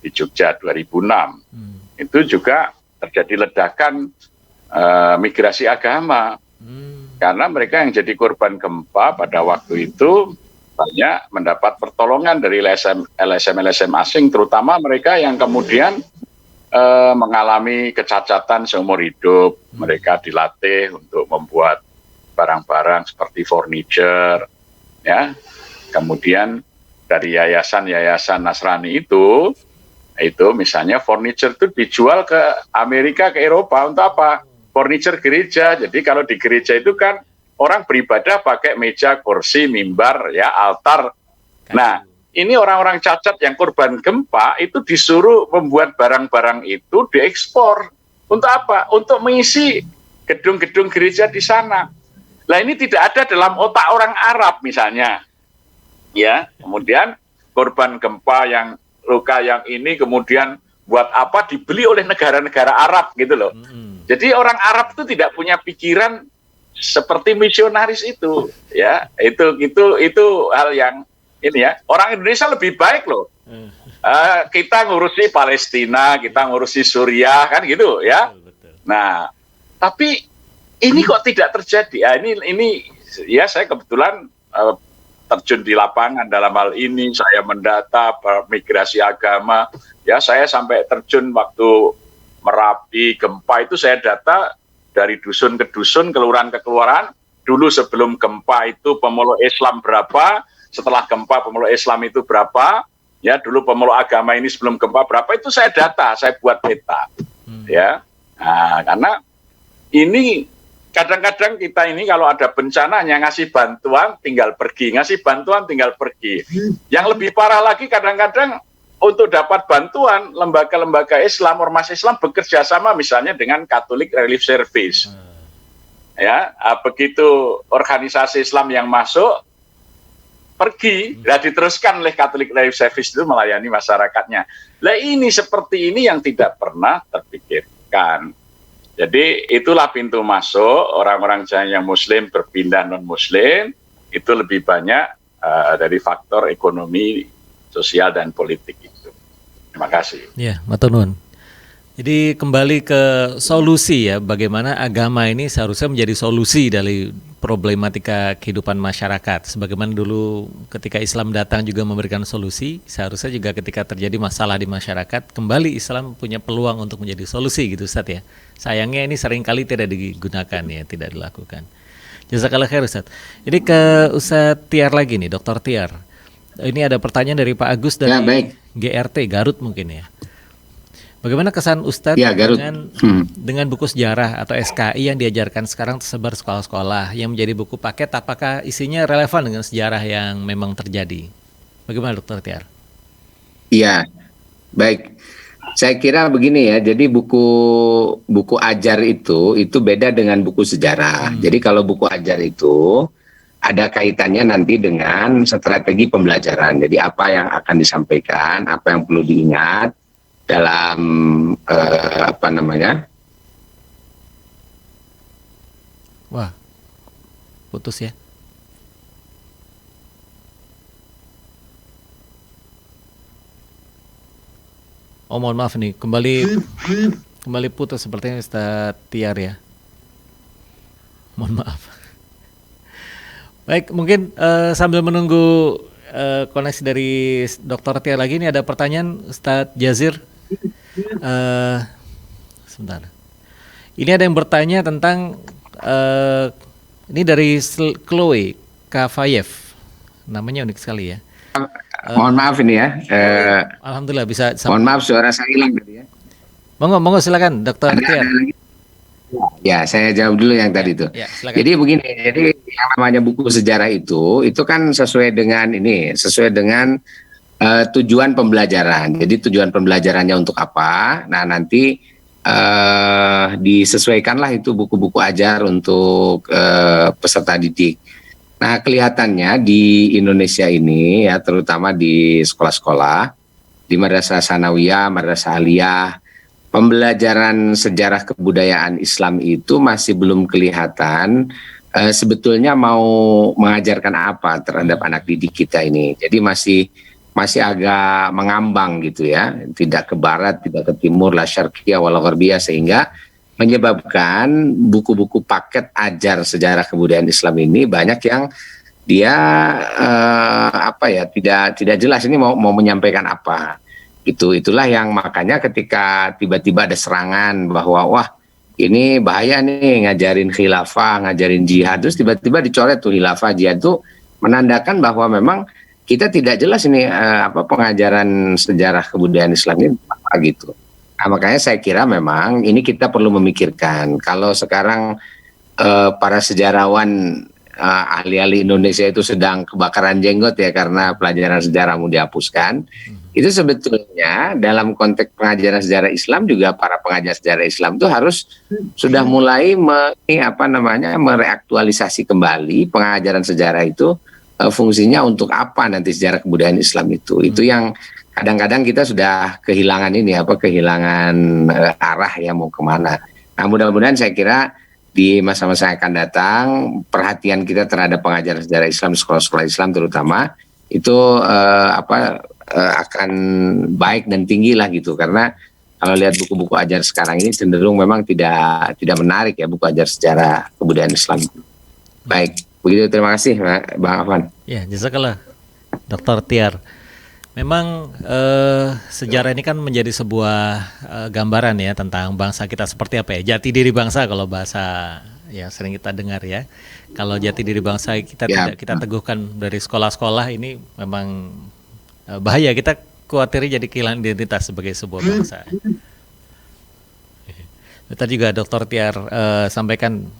Speaker 3: di Jogja 2006, itu juga terjadi ledakan migrasi agama. Karena mereka yang jadi korban gempa pada waktu itu banyak mendapat pertolongan dari LSM asing, terutama mereka yang kemudian mengalami kecacatan seumur hidup. Mereka dilatih untuk membuat barang-barang seperti furniture, ya. Kemudian dari yayasan-yayasan Nasrani itu misalnya furniture itu dijual ke Amerika, ke Eropa untuk apa? Furniture gereja. Jadi kalau di gereja itu kan orang beribadah pakai meja, kursi, mimbar, ya, altar. Nah, ini orang-orang cacat yang korban gempa itu disuruh membuat barang-barang itu diekspor. Untuk apa? Untuk mengisi gedung-gedung gereja di sana. Nah, ini tidak ada dalam otak orang Arab misalnya. Ya, kemudian korban gempa yang luka yang ini kemudian buat apa dibeli oleh negara-negara Arab gitu loh. Jadi orang Arab itu tidak punya pikiran seperti misionaris itu, ya. Itu hal yang ini, ya. Orang Indonesia lebih baik loh. Kita ngurusi Palestina, kita ngurusi Suriah, kan gitu, ya. Nah, tapi ini kok tidak terjadi. Ini ya, saya kebetulan terjun di lapangan dalam hal ini, saya mendata migrasi agama, ya saya sampai terjun waktu Merapi gempa itu saya data dari dusun ke dusun, kelurahan ke kelurahan. Dulu sebelum gempa itu pemeluk Islam berapa, setelah gempa pemeluk Islam itu berapa, ya dulu pemeluk agama ini sebelum gempa berapa, itu saya data, saya buat peta, ya. Nah, karena ini kadang-kadang kita ini kalau ada bencana hanya ngasih bantuan tinggal pergi, ngasih bantuan tinggal pergi. Yang lebih parah lagi kadang-kadang untuk dapat bantuan lembaga-lembaga Islam, ormas Islam bekerja sama misalnya dengan Catholic Relief Service. Ya, begitu organisasi Islam yang masuk pergi, diteruskan oleh Catholic Relief Service itu melayani masyarakatnya. Lah ini seperti ini yang tidak pernah terpikirkan. Jadi itulah pintu masuk orang-orang yang Muslim berpindah non-Muslim, itu lebih banyak dari faktor ekonomi, sosial, dan politik itu. Terima kasih.
Speaker 2: Ya, matur nuwun. Jadi kembali ke solusi ya, bagaimana agama ini seharusnya menjadi solusi dari problematika kehidupan masyarakat. Sebagaimana dulu ketika Islam datang juga memberikan solusi, seharusnya juga ketika terjadi masalah di masyarakat, kembali Islam punya peluang untuk menjadi solusi gitu Ustaz ya. Sayangnya ini seringkali tidak digunakan ya, tidak dilakukan. Jazakallah khair Ustaz. Jadi ke Ustaz Tiar lagi nih, Dr. Tiar. Ini ada pertanyaan dari Pak Agus dari GRT Garut mungkin ya. Bagaimana kesan Ustadz dengan buku sejarah atau SKI yang diajarkan sekarang tersebar sekolah-sekolah yang menjadi buku paket, apakah isinya relevan dengan sejarah yang memang terjadi? Bagaimana Dr. Tiar?
Speaker 4: Iya, baik. Saya kira begini ya, jadi buku ajar itu beda dengan buku sejarah. Jadi kalau buku ajar itu ada kaitannya nanti dengan strategi pembelajaran. Jadi apa yang akan disampaikan, apa yang perlu diingat dalam
Speaker 2: Wah, putus ya. Oh mohon maaf nih, kembali putus sepertinya Ustaz Tiar ya. Mohon maaf. Baik, mungkin sambil menunggu koneksi dari Dr. Tiar lagi, ini ada pertanyaan Ustaz Jazir. Sebentar. Ini ada yang bertanya tentang ini dari Chloe Kafayev. Namanya unik sekali ya.
Speaker 4: Mohon maaf ini ya.
Speaker 2: Alhamdulillah bisa.
Speaker 4: Mohon maaf suara saya hilang tadi ya.
Speaker 2: Monggo silakan Dr. Tiar.
Speaker 4: Ya, saya jawab dulu yang tadi itu.
Speaker 2: Ya,
Speaker 4: jadi begini, jadi yang namanya buku sejarah itu kan sesuai dengan tujuan pembelajaran. Jadi tujuan pembelajarannya untuk apa? Nah, nanti disesuaikanlah itu buku-buku ajar untuk peserta didik. Nah, kelihatannya di Indonesia ini ya, terutama di sekolah-sekolah, di Madrasah Sanawiyah, Madrasah Aliyah, pembelajaran sejarah kebudayaan Islam itu masih belum kelihatan sebetulnya mau mengajarkan apa terhadap anak didik kita ini. Jadi masih agak mengambang gitu ya, tidak ke barat, tidak ke timur, la syarqiyah wal gharbiyah, sehingga menyebabkan buku-buku paket ajar sejarah kebudayaan Islam ini banyak yang dia tidak jelas ini mau menyampaikan apa. Itulah yang makanya ketika tiba-tiba ada serangan bahwa wah ini bahaya nih ngajarin khilafah, ngajarin jihad, terus tiba-tiba dicoret tuh khilafah jihad, tuh menandakan bahwa memang kita tidak jelas ini pengajaran sejarah kebudayaan Islam ini apa gitu. Nah, makanya saya kira memang ini kita perlu memikirkan kalau sekarang para sejarawan ahli-ahli Indonesia itu sedang kebakaran jenggot ya karena pelajaran sejarah mau dihapuskan. Itu sebetulnya dalam konteks pengajaran sejarah Islam juga para pengajar sejarah Islam itu harus sudah mulai mereaktualisasi kembali pengajaran sejarah itu fungsinya untuk apa nanti sejarah kebudayaan Islam itu. Itu yang kadang-kadang kita sudah kehilangan arah ya mau kemana. Nah, mudah-mudahan saya kira di masa-masa yang akan datang perhatian kita terhadap pengajaran sejarah Islam, sekolah-sekolah Islam terutama itu akan baik dan tinggi lah gitu, karena kalau lihat buku-buku ajar sekarang ini cenderung memang tidak menarik ya buku ajar sejarah kebudayaan Islam. Baik. Begitu, terima kasih Bang Afwan.
Speaker 2: Ya, jazakallah, Dr. Tiar. Memang sejarah ini kan menjadi sebuah gambaran ya tentang bangsa kita seperti apa ya, jati diri bangsa kalau bahasa ya sering kita dengar ya. Kalau jati diri bangsa kita tidak kita teguhkan dari sekolah-sekolah, ini memang bahaya, kita khawatir jadi kehilangan identitas sebagai sebuah bangsa. Tadi juga Dr. Tiar sampaikan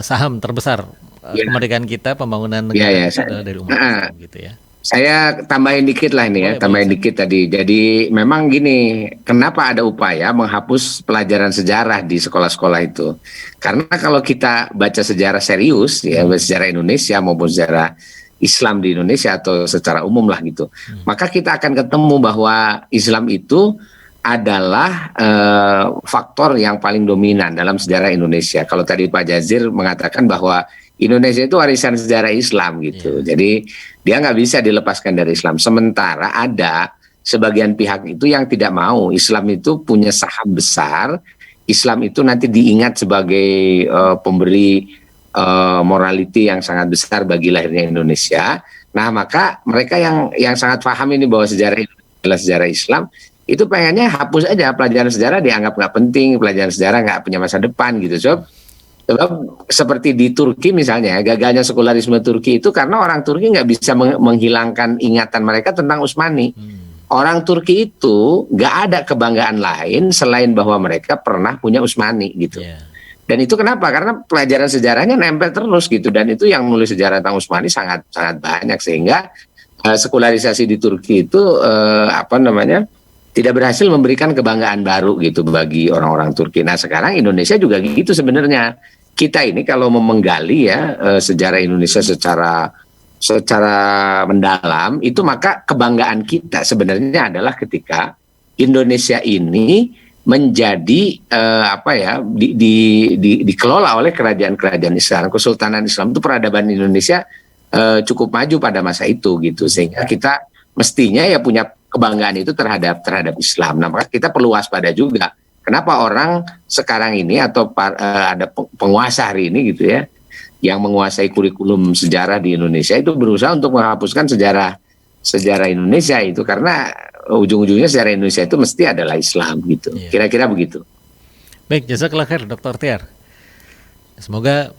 Speaker 2: saham terbesar kemerdekaan kita, pembangunan negara adalah dari umat Islam gitu ya.
Speaker 4: Saya tambahin dikit lah ini ya, tambahin dikit tadi. Jadi memang gini, kenapa ada upaya menghapus pelajaran sejarah di sekolah-sekolah itu? Karena kalau kita baca sejarah serius, ya sejarah Indonesia maupun sejarah Islam di Indonesia atau secara umum lah gitu, maka kita akan ketemu bahwa Islam itu adalah faktor yang paling dominan dalam sejarah Indonesia. Kalau tadi Pak Jazir mengatakan bahwa Indonesia itu warisan sejarah Islam gitu. Jadi dia nggak bisa dilepaskan dari Islam. Sementara ada sebagian pihak itu yang tidak mau Islam itu punya saham besar. Islam itu nanti diingat sebagai pemberi morality yang sangat besar bagi lahirnya Indonesia. Nah, maka mereka yang sangat paham ini bahwa sejarah itu adalah sejarah Islam, itu pengennya hapus aja pelajaran sejarah, dianggap nggak penting, pelajaran sejarah nggak punya masa depan gitu. Sebab seperti di Turki misalnya, gagalnya sekularisme Turki itu karena orang Turki nggak bisa menghilangkan ingatan mereka tentang Utsmani. Orang Turki itu nggak ada kebanggaan lain selain bahwa mereka pernah punya Utsmani gitu. Dan itu kenapa? Karena pelajaran sejarahnya nempel terus gitu. Dan itu yang nulis sejarah tentang Utsmani sangat banyak, sehingga sekularisasi di Turki itu tidak berhasil memberikan kebanggaan baru gitu bagi orang-orang Turki. Nah, sekarang Indonesia juga gitu sebenarnya. Kita ini kalau menggali ya sejarah Indonesia secara mendalam, itu maka kebanggaan kita sebenarnya adalah ketika Indonesia ini menjadi dikelola oleh kerajaan-kerajaan Islam, Kesultanan Islam. Itu peradaban Indonesia cukup maju pada masa itu gitu, sehingga kita mestinya ya punya kebanggaan itu terhadap Islam. Nah, maka kita perlu waspada juga. Kenapa orang sekarang ini atau ada penguasa hari ini gitu ya, yang menguasai kurikulum sejarah di Indonesia itu berusaha untuk menghapuskan sejarah Indonesia itu, karena ujung-ujungnya sejarah Indonesia itu mesti adalah Islam gitu. Kira-kira begitu.
Speaker 2: Baik, jazakallah khair Dr. Tiar. Semoga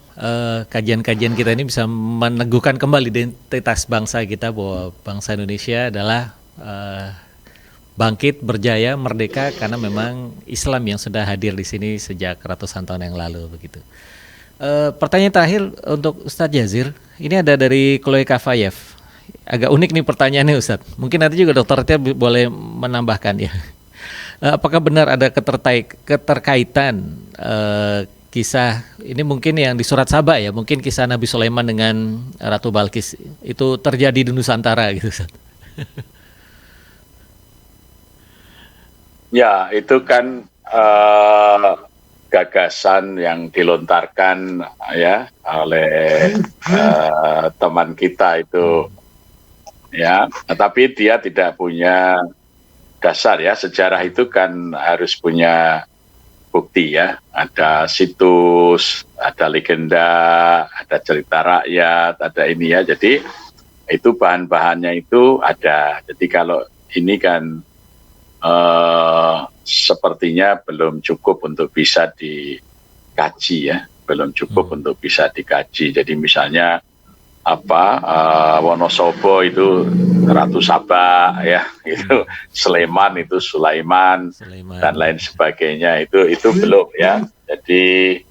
Speaker 2: kajian-kajian kita ini bisa meneguhkan kembali identitas bangsa kita, bahwa bangsa Indonesia adalah bangkit, berjaya, merdeka karena memang Islam yang sudah hadir di sini sejak ratusan tahun yang lalu begitu. Pertanyaan terakhir untuk Ustadz Jazir, ini ada dari Chloe Kafayev. Agak unik nih pertanyaannya Ustadz. Mungkin nanti juga Dr. Tia boleh menambahkan ya. Apakah benar ada keterkaitan kisah ini mungkin yang di surat Saba ya, mungkin kisah Nabi Sulaiman dengan Ratu Balkis itu terjadi di Nusantara gitu Ustadz?
Speaker 3: Ya, itu kan gagasan yang dilontarkan ya oleh teman kita itu ya, tapi dia tidak punya dasar ya. Sejarah itu kan harus punya bukti ya, ada situs, ada legenda, ada cerita rakyat, ada ini ya. Jadi itu bahan-bahannya itu ada. Jadi kalau ini kan sepertinya belum cukup untuk bisa dikaji ya, belum cukup untuk bisa dikaji. Jadi misalnya Wonosobo itu Ratu Saba ya, itu Sleman itu Sulaiman dan lain sebagainya, itu belum ya. Jadi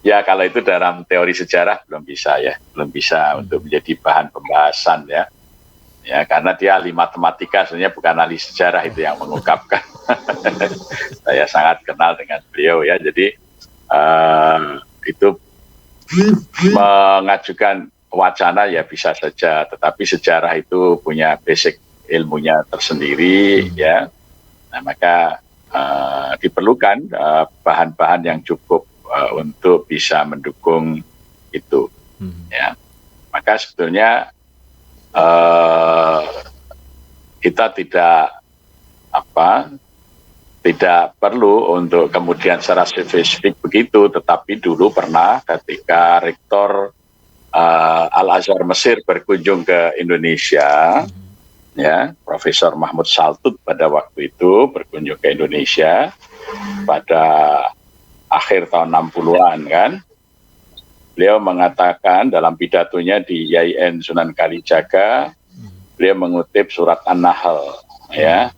Speaker 3: ya kalau itu dalam teori sejarah belum bisa untuk menjadi bahan pembahasan ya. Ya, karena dia ahli matematika, sebenarnya bukan ahli sejarah itu yang mengungkapkan. Saya sangat kenal dengan beliau ya, jadi itu mengajukan wacana ya bisa saja, tetapi sejarah itu punya basic ilmunya tersendiri ya. Nah, maka diperlukan bahan-bahan yang cukup untuk bisa mendukung itu ya. Maka sebetulnya kita tidak tidak perlu untuk kemudian secara spesifik begitu, tetapi dulu pernah ketika Rektor Al-Azhar Mesir berkunjung ke Indonesia, ya, Profesor Mahmud Saltut pada waktu itu berkunjung ke Indonesia pada akhir tahun 60-an kan. Beliau mengatakan dalam pidatonya di YIN Sunan Kalijaga, beliau mengutip surat An-Nahl, ya.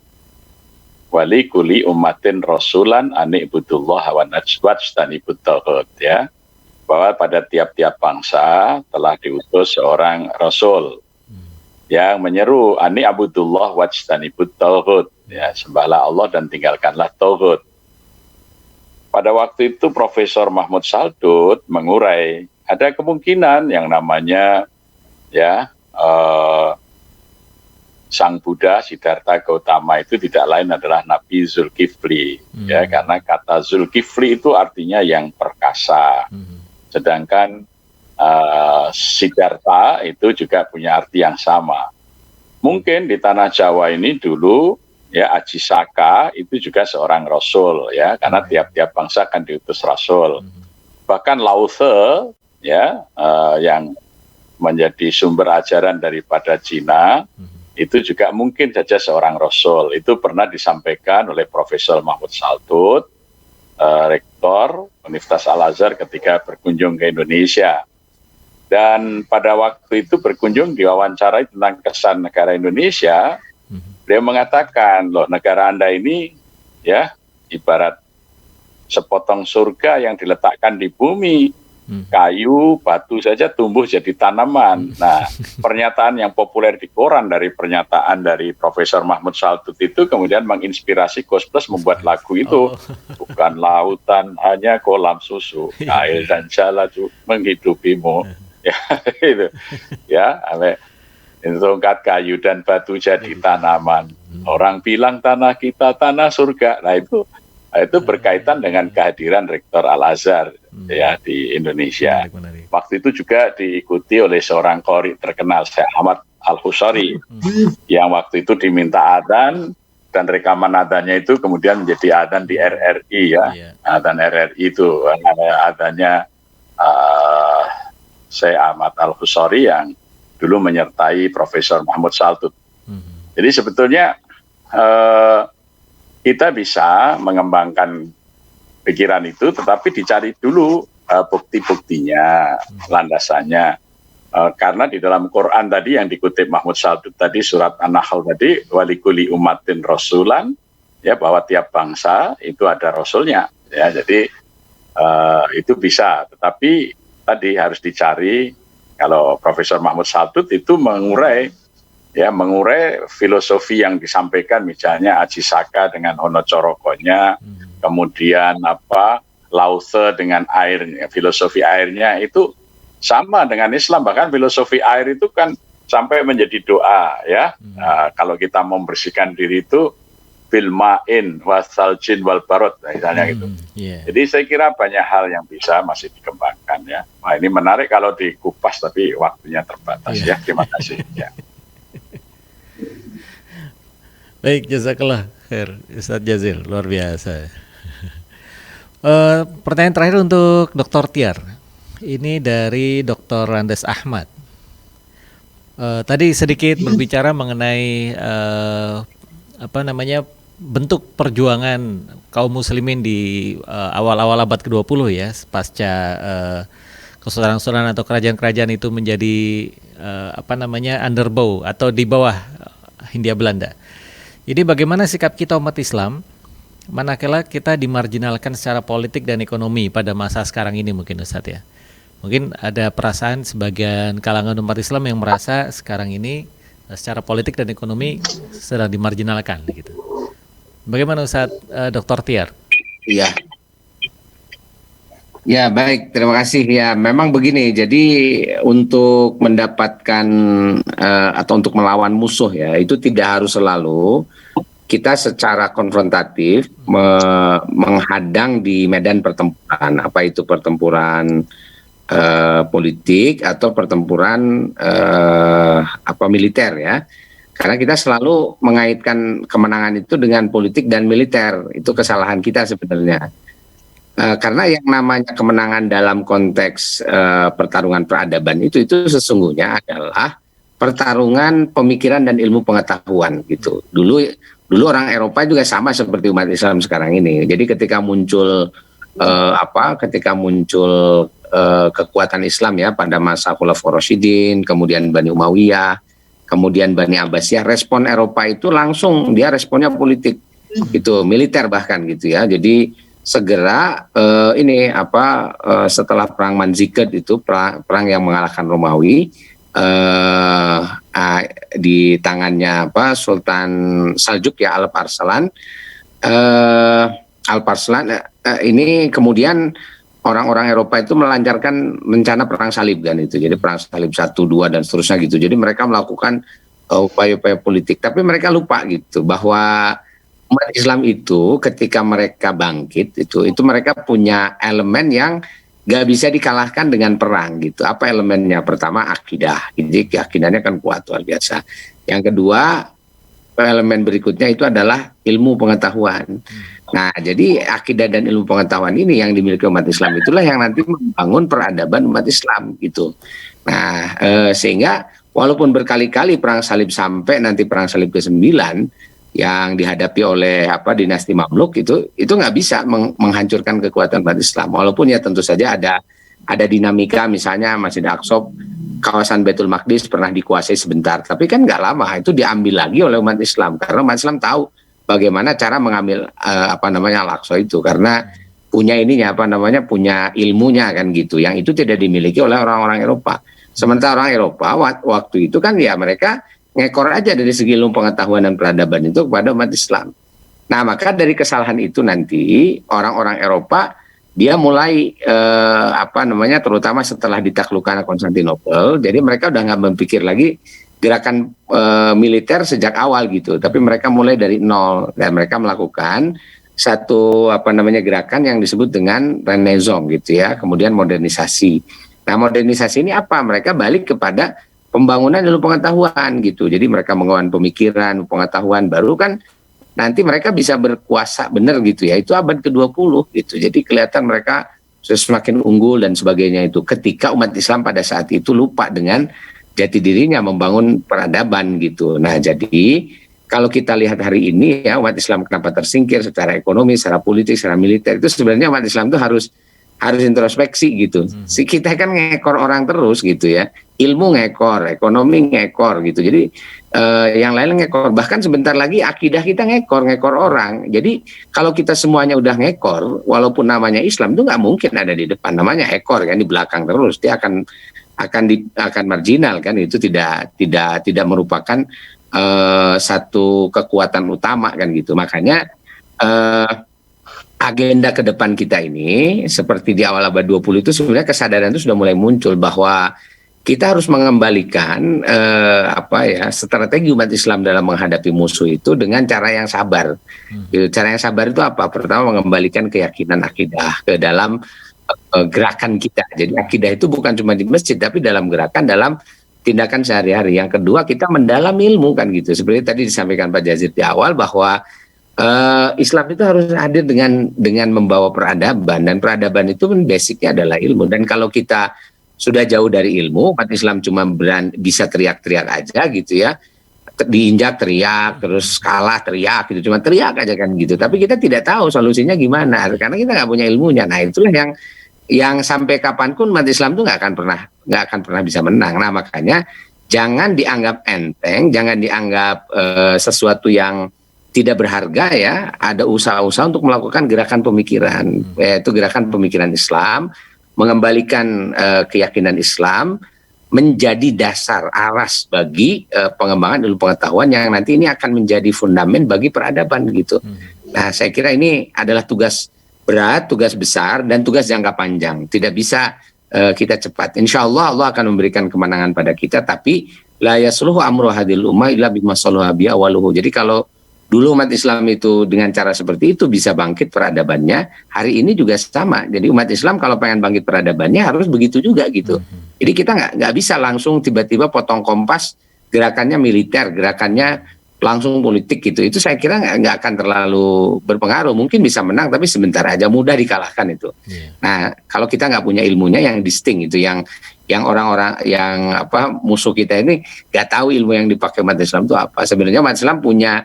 Speaker 3: Wali kuli ummatin rasulan ani'budullah wa wajtanibut taghut, ya. Bahwa pada tiap-tiap bangsa telah diutus seorang rasul yang menyeru ani'budullah wajtanibut taghut, ya, sembahlah Allah dan tinggalkanlah taghut. Pada waktu itu Profesor Mahmud Saltut mengurai ada kemungkinan yang namanya, ya, Sang Buddha Siddhartha Gautama itu tidak lain adalah Nabi Zulkifli, ya, karena kata Zulkifli itu artinya yang perkasa, sedangkan Siddhartha itu juga punya arti yang sama. Mungkin di tanah Jawa ini dulu, ya, Aji Saka itu juga seorang rasul, ya, karena tiap-tiap bangsa akan diutus rasul. Bahkan Lao Tse, ya, yang menjadi sumber ajaran daripada Cina, itu juga mungkin saja seorang rasul. Itu pernah disampaikan oleh Profesor Mahmud Saltut, Rektor Universitas Al-Azhar ketika berkunjung ke Indonesia. Dan pada waktu itu berkunjung diwawancarai tentang kesan negara Indonesia, beliau mengatakan, loh, negara Anda ini, ya, ibarat sepotong surga yang diletakkan di bumi. Kayu, batu saja tumbuh jadi tanaman. Nah, pernyataan yang populer di koran dari pernyataan dari Profesor Mahmud Saltut itu kemudian menginspirasi Ghost Plus membuat lagu itu. Bukan lautan, hanya kolam susu, air dan jala menghidupimu. Ya, itu. Ya, tongkat kayu dan batu jadi tanaman. Orang bilang tanah kita tanah surga. Nah, itu berkaitan dengan kehadiran Rektor Al-Azhar, ya, di Indonesia. Waktu itu juga diikuti oleh seorang qori terkenal, Syekh Ahmad Al-Husari, yang waktu itu diminta adzan, dan rekaman adzannya itu kemudian menjadi adzan di RRI, ya. Adzan RRI itu adzannya Syekh Ahmad Al-Husari yang dulu menyertai Profesor Mahmud Saltut. Jadi sebetulnya kita bisa mengembangkan pikiran itu, tetapi dicari dulu bukti-buktinya, landasannya. Karena di dalam Quran tadi yang dikutip Mahmud Saltut tadi, surat An-Nahl tadi, walikuli ummatin rasulan, ya, bahwa tiap bangsa itu ada rasulnya. Ya, jadi itu bisa, tetapi tadi harus dicari. Kalau Profesor Mahmud Saltut itu mengurai filosofi yang disampaikan, misalnya Aji Saka dengan Hono Corokonya, kemudian Lao Tse dengan airnya, filosofi airnya itu sama dengan Islam. Bahkan filosofi air itu kan sampai menjadi doa, ya. Kalau kita membersihkan diri itu bil ma'in wasaljin wal barot, misalnya gitu. Jadi saya kira banyak hal yang bisa masih dikembangkan, ya. Nah, ini menarik kalau dikupas, tapi waktunya terbatas, ya. Terima kasih, ya.
Speaker 2: Baik, jazakallah khair Ustadz Jazil, luar biasa. Pertanyaan terakhir untuk Dr. Tiar. Ini dari Dr. Randes Ahmad. Tadi sedikit berbicara mengenai bentuk perjuangan kaum muslimin di awal-awal abad ke-20, ya, pasca kesultanan-kesultanan atau kerajaan-kerajaan itu menjadi underbow atau di bawah Hindia Belanda. Jadi bagaimana sikap kita umat Islam manakala kita dimarginalkan secara politik dan ekonomi pada masa sekarang ini, mungkin Ustadz, ya. Mungkin ada perasaan sebagian kalangan umat Islam yang merasa sekarang ini secara politik dan ekonomi sedang dimarginalkan, gitu. Bagaimana Ustadz Dr. Tiar?
Speaker 4: Iya. Ya, baik, terima kasih. Ya, memang begini. Jadi untuk mendapatkan atau untuk melawan musuh, ya, itu tidak harus selalu kita secara konfrontatif menghadang di medan pertempuran. Apa itu pertempuran politik atau pertempuran militer, ya. Karena kita selalu mengaitkan kemenangan itu dengan politik dan militer. Itu kesalahan kita sebenarnya. Karena yang namanya kemenangan dalam konteks pertarungan peradaban itu sesungguhnya adalah pertarungan pemikiran dan ilmu pengetahuan gitu. Dulu orang Eropa juga sama seperti umat Islam sekarang ini. Jadi ketika muncul kekuatan Islam ya pada masa Khulafaur Rasyidin, kemudian Bani Umayyah, kemudian Bani Abbasiyah, respon Eropa itu langsung dia responnya politik gitu, militer bahkan gitu ya. Jadi segera setelah perang Manzikert itu perang yang mengalahkan Romawi di tangannya Sultan Saljuk ya Alp Arslan ini kemudian orang-orang Eropa itu melancarkan rencana perang salib kan itu. Jadi perang salib 1, 2 dan seterusnya gitu. Jadi mereka melakukan upaya-upaya politik, tapi mereka lupa gitu bahwa umat Islam itu ketika mereka bangkit itu mereka punya elemen yang gak bisa dikalahkan dengan perang gitu. Apa elemennya? Pertama akidah, jadi keyakinannya kan kuat luar biasa. Yang kedua elemen berikutnya itu adalah ilmu pengetahuan. Nah jadi akidah dan ilmu pengetahuan ini yang dimiliki umat Islam itulah yang nanti membangun peradaban umat Islam gitu. Nah sehingga walaupun berkali-kali perang salib sampai nanti perang salib ke-9 yang dihadapi oleh dinasti Mamluk itu nggak bisa menghancurkan kekuatan umat Islam. Walaupun ya tentu saja ada dinamika, misalnya Masjid Al-Aqsa, kawasan Baitul Maqdis pernah dikuasai sebentar, tapi kan nggak lama itu diambil lagi oleh umat Islam karena umat Islam tahu bagaimana cara mengambil Al-Aqsa itu, karena punya punya ilmunya kan gitu, yang itu tidak dimiliki oleh orang-orang Eropa. Sementara orang Eropa waktu itu kan ya mereka ngekor aja dari segi ilmu pengetahuan dan peradaban itu kepada umat Islam. Nah maka dari kesalahan itu nanti orang-orang Eropa dia mulai terutama setelah ditaklukkan Konstantinopel, jadi mereka udah nggak berpikir lagi gerakan militer sejak awal gitu, tapi mereka mulai dari nol dan mereka melakukan satu gerakan yang disebut dengan Renaissance gitu ya, kemudian modernisasi. Nah modernisasi ini apa? Mereka balik kepada pembangunan ilmu pengetahuan gitu. Jadi mereka mengembangkan pemikiran, pengetahuan baru kan nanti mereka bisa berkuasa benar gitu ya. Itu abad ke-20 gitu. Jadi kelihatan mereka semakin unggul dan sebagainya itu. Ketika umat Islam pada saat itu lupa dengan jati dirinya membangun peradaban gitu. Nah jadi kalau kita lihat hari ini ya umat Islam kenapa tersingkir secara ekonomi, secara politik, secara militer, itu sebenarnya umat Islam itu harus introspeksi gitu. Kita kan ngekor orang terus gitu ya. Ilmu ngekor, ekonomi ngekor gitu. Jadi yang lain ngekor. Bahkan sebentar lagi akidah kita ngekor orang. Jadi kalau kita semuanya udah ngekor, walaupun namanya Islam itu nggak mungkin ada di depan. Namanya ekor kan di belakang terus. Dia akan marginal kan. Itu tidak merupakan satu kekuatan utama kan gitu. Makanya agenda ke depan kita ini seperti di awal abad 20 itu sebenarnya kesadaran itu sudah mulai muncul bahwa kita harus mengembalikan strategi umat Islam dalam menghadapi musuh itu dengan cara yang sabar. Cara yang sabar itu apa? Pertama mengembalikan keyakinan akidah ke dalam gerakan kita. Jadi akidah itu bukan cuma di masjid tapi dalam gerakan, dalam tindakan sehari-hari. Yang kedua kita mendalam ilmu kan gitu. Seperti tadi disampaikan Pak Jazid di awal bahwa Islam itu harus hadir dengan membawa peradaban, dan peradaban itu basicnya adalah ilmu. Dan kalau kita sudah jauh dari ilmu, umat Islam cuma bisa teriak-teriak aja gitu ya, diinjak teriak, terus kalah teriak gitu, cuma teriak aja kan gitu. Tapi kita tidak tahu solusinya gimana karena kita nggak punya ilmunya. Nah itulah yang sampai kapanpun umat Islam itu nggak akan pernah bisa menang. Nah makanya jangan dianggap enteng, jangan dianggap sesuatu yang tidak berharga ya. Ada usaha-usaha untuk melakukan gerakan pemikiran, yaitu gerakan pemikiran Islam, mengembalikan keyakinan Islam menjadi dasar aras bagi pengembangan ilmu pengetahuan yang nanti ini akan menjadi fundament bagi peradaban gitu. Nah saya kira ini adalah tugas berat, tugas besar, dan tugas jangka panjang. Tidak bisa kita cepat. Insya Allah Allah akan memberikan kemenangan pada kita, tapi la yasluhu amru hadil ummah illa bima salaha bi awaluhu. Jadi kalau dulu umat Islam itu dengan cara seperti itu bisa bangkit peradabannya, hari ini juga sama. Jadi umat Islam kalau pengen bangkit peradabannya harus begitu juga gitu. Jadi kita nggak bisa langsung tiba-tiba potong kompas gerakannya militer, gerakannya langsung politik gitu. Itu saya kira nggak akan terlalu berpengaruh. Mungkin bisa menang, tapi sebentar aja, mudah dikalahkan itu. Nah, kalau kita nggak punya ilmunya yang distinct itu, yang orang-orang yang musuh kita ini nggak tahu ilmu yang dipakai umat Islam itu apa. Sebenarnya umat Islam punya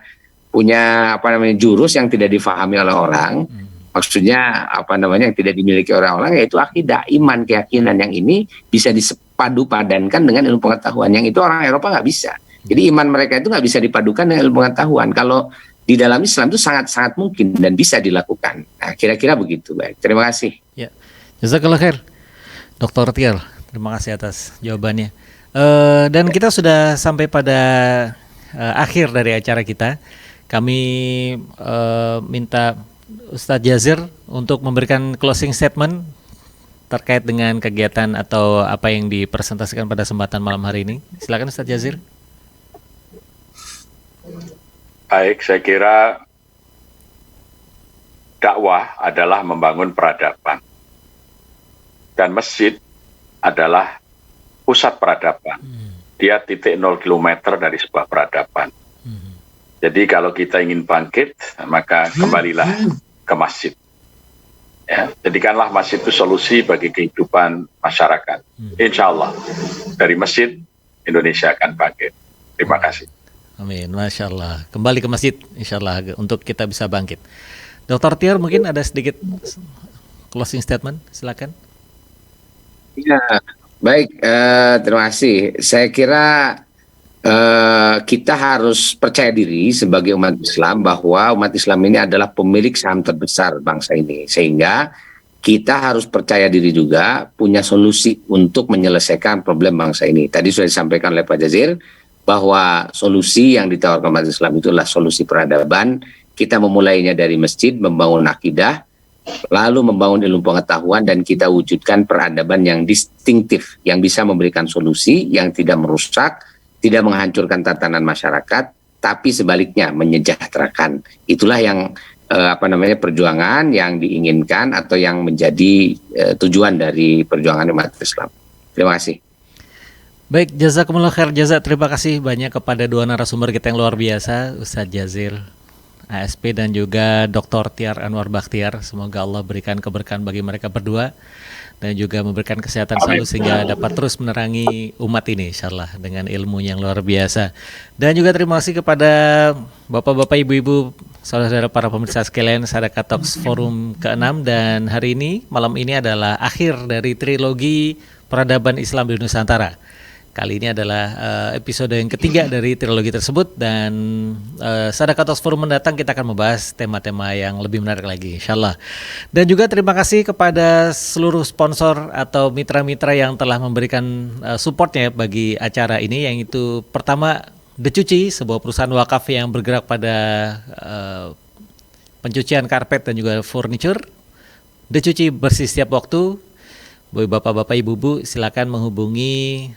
Speaker 4: jurus yang tidak difahami oleh orang. Maksudnya yang tidak dimiliki orang-orang, yaitu akidah, iman, keyakinan. Yang ini bisa dipadu padankan dengan ilmu pengetahuan. Yang itu orang Eropa nggak bisa. Jadi iman mereka itu nggak bisa dipadukan dengan ilmu pengetahuan. Kalau di dalam Islam itu sangat-sangat mungkin dan bisa dilakukan. Nah, kira-kira begitu. Baik, terima kasih.
Speaker 2: Ya, jazakallah khair, Dr. Tiar. Terima kasih atas jawabannya. Dan kita sudah sampai pada akhir dari acara kita. Kami minta Ustadz Jazir untuk memberikan closing statement terkait dengan kegiatan atau apa yang dipresentasikan pada kesempatan malam hari ini. Silakan Ustadz Jazir.
Speaker 3: Baik, saya kira dakwah adalah membangun peradaban. Dan masjid adalah pusat peradaban. Dia titik 0 km dari sebuah peradaban. Jadi kalau kita ingin bangkit, maka kembalilah ke masjid. Ya, jadikanlah masjid itu solusi bagi kehidupan masyarakat. Insya Allah, dari masjid, Indonesia akan bangkit. Terima kasih.
Speaker 2: Amin, Masya Allah. Kembali ke masjid, insya Allah, untuk kita bisa bangkit. Dr. Tiar, mungkin ada sedikit closing statement, silakan.
Speaker 4: Ya, baik, terima kasih. Saya kira kita harus percaya diri sebagai umat Islam bahwa umat Islam ini adalah pemilik saham terbesar bangsa ini. Sehingga kita harus percaya diri juga punya solusi untuk menyelesaikan problem bangsa ini. Tadi sudah disampaikan oleh Pak Jazir, bahwa solusi yang ditawarkan umat Islam itulah solusi peradaban. Kita memulainya dari masjid, membangun akidah, lalu membangun ilmu pengetahuan, dan kita wujudkan peradaban yang distinktif, yang bisa memberikan solusi, yang tidak merusak, tidak menghancurkan tatanan masyarakat, tapi sebaliknya menyejahterakan. Itulah yang perjuangan yang diinginkan atau yang menjadi tujuan dari perjuangan umat Islam. Terima kasih.
Speaker 2: Baik, jazakumullah khair jaza. Terima kasih banyak kepada dua narasumber kita yang luar biasa, Ustadz Jazir ASP dan juga Dr. Tiar Anwar Bakhtiar. Semoga Allah berikan keberkahan bagi mereka berdua dan juga memberikan kesehatan selalu sehingga dapat terus menerangi umat ini insyaallah dengan ilmu yang luar biasa. Dan juga terima kasih kepada bapak-bapak, ibu-ibu, saudara-saudara para pemirsa sekalian Sadaqah Talks Forum ke-6, dan hari ini, malam ini adalah akhir dari trilogi Peradaban Islam di Nusantara. Kali ini adalah episode yang ketiga dari trilogi tersebut, dan Sadaqah Talks Forum mendatang kita akan membahas tema-tema yang lebih menarik lagi insyaallah. Dan juga terima kasih kepada seluruh sponsor atau mitra-mitra yang telah memberikan supportnya bagi acara ini, yang itu pertama The Cuci, sebuah perusahaan wakaf yang bergerak pada pencucian karpet dan juga furniture. The Cuci bersih setiap waktu. Bagi bapak-bapak, ibu-ibu silakan menghubungi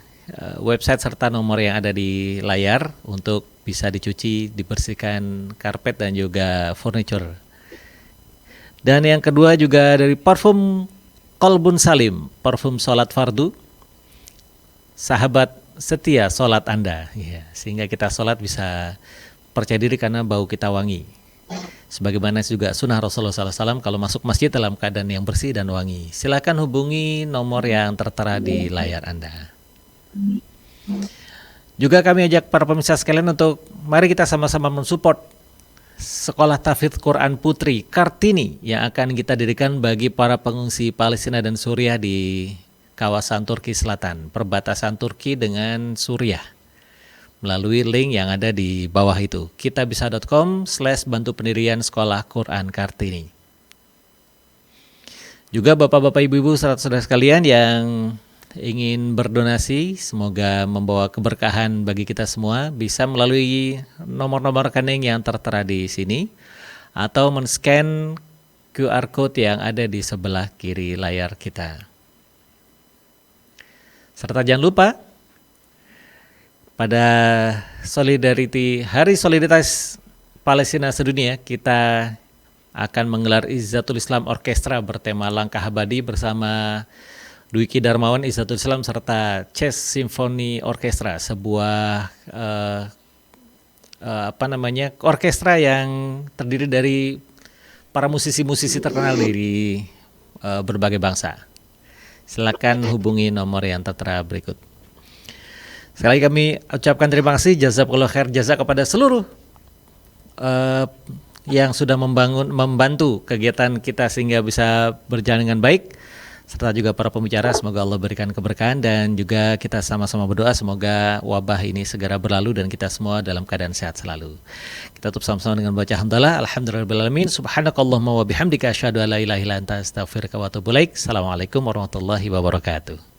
Speaker 2: website serta nomor yang ada di layar untuk bisa dicuci, dibersihkan karpet dan juga furniture. Dan yang kedua juga dari parfum Kolbun Salim, parfum sholat fardu, sahabat setia sholat Anda, ya, sehingga kita sholat bisa percaya diri karena bau kita wangi. Sebagaimana juga sunnah Rasulullah SAW kalau masuk masjid dalam keadaan yang bersih dan wangi. Silakan hubungi nomor yang tertera di layar Anda. Juga kami ajak para pemirsa sekalian untuk mari kita sama-sama mensupport Sekolah Tahfidz Quran Putri Kartini yang akan kita dirikan bagi para pengungsi Palestina dan Suriah di kawasan Turki Selatan, perbatasan Turki dengan Suriah, melalui link yang ada di bawah itu, kitabisa.com/bantu pendirian Sekolah Quran Kartini. Juga bapak-bapak, ibu-ibu, saudara-saudara sekalian yang ingin berdonasi, semoga membawa keberkahan bagi kita semua, bisa melalui nomor-nomor rekening yang tertera di sini atau men-scan QR code yang ada di sebelah kiri layar kita. Serta jangan lupa pada Hari Solidaritas Palestina Sedunia, kita akan menggelar Izzatul Islam Orkestra bertema Langkah Abadi bersama Dwiki Darmawan Izzatul Islam serta Chess Symphony Orchestra, sebuah orkestra yang terdiri dari para musisi-musisi terkenal dari berbagai bangsa. Silakan hubungi nomor yang tertera berikut. Sekali lagi kami ucapkan terima kasih jazakallahu khair jazak kepada seluruh yang sudah membantu kegiatan kita sehingga bisa berjalan dengan baik, serta juga para pembicara. Semoga Allah berikan keberkahan dan juga kita sama-sama berdoa semoga wabah ini segera berlalu dan kita semua dalam keadaan sehat selalu. Kita tutup sama-sama dengan baca hamdalah, alhamdulillahirabbil alamin, subhanakallahumma wa bihamdika asyhadu an la ilaha illa anta astaghfiruka wa atubu ilaik. Assalamualaikum warahmatullahi wabarakatuh.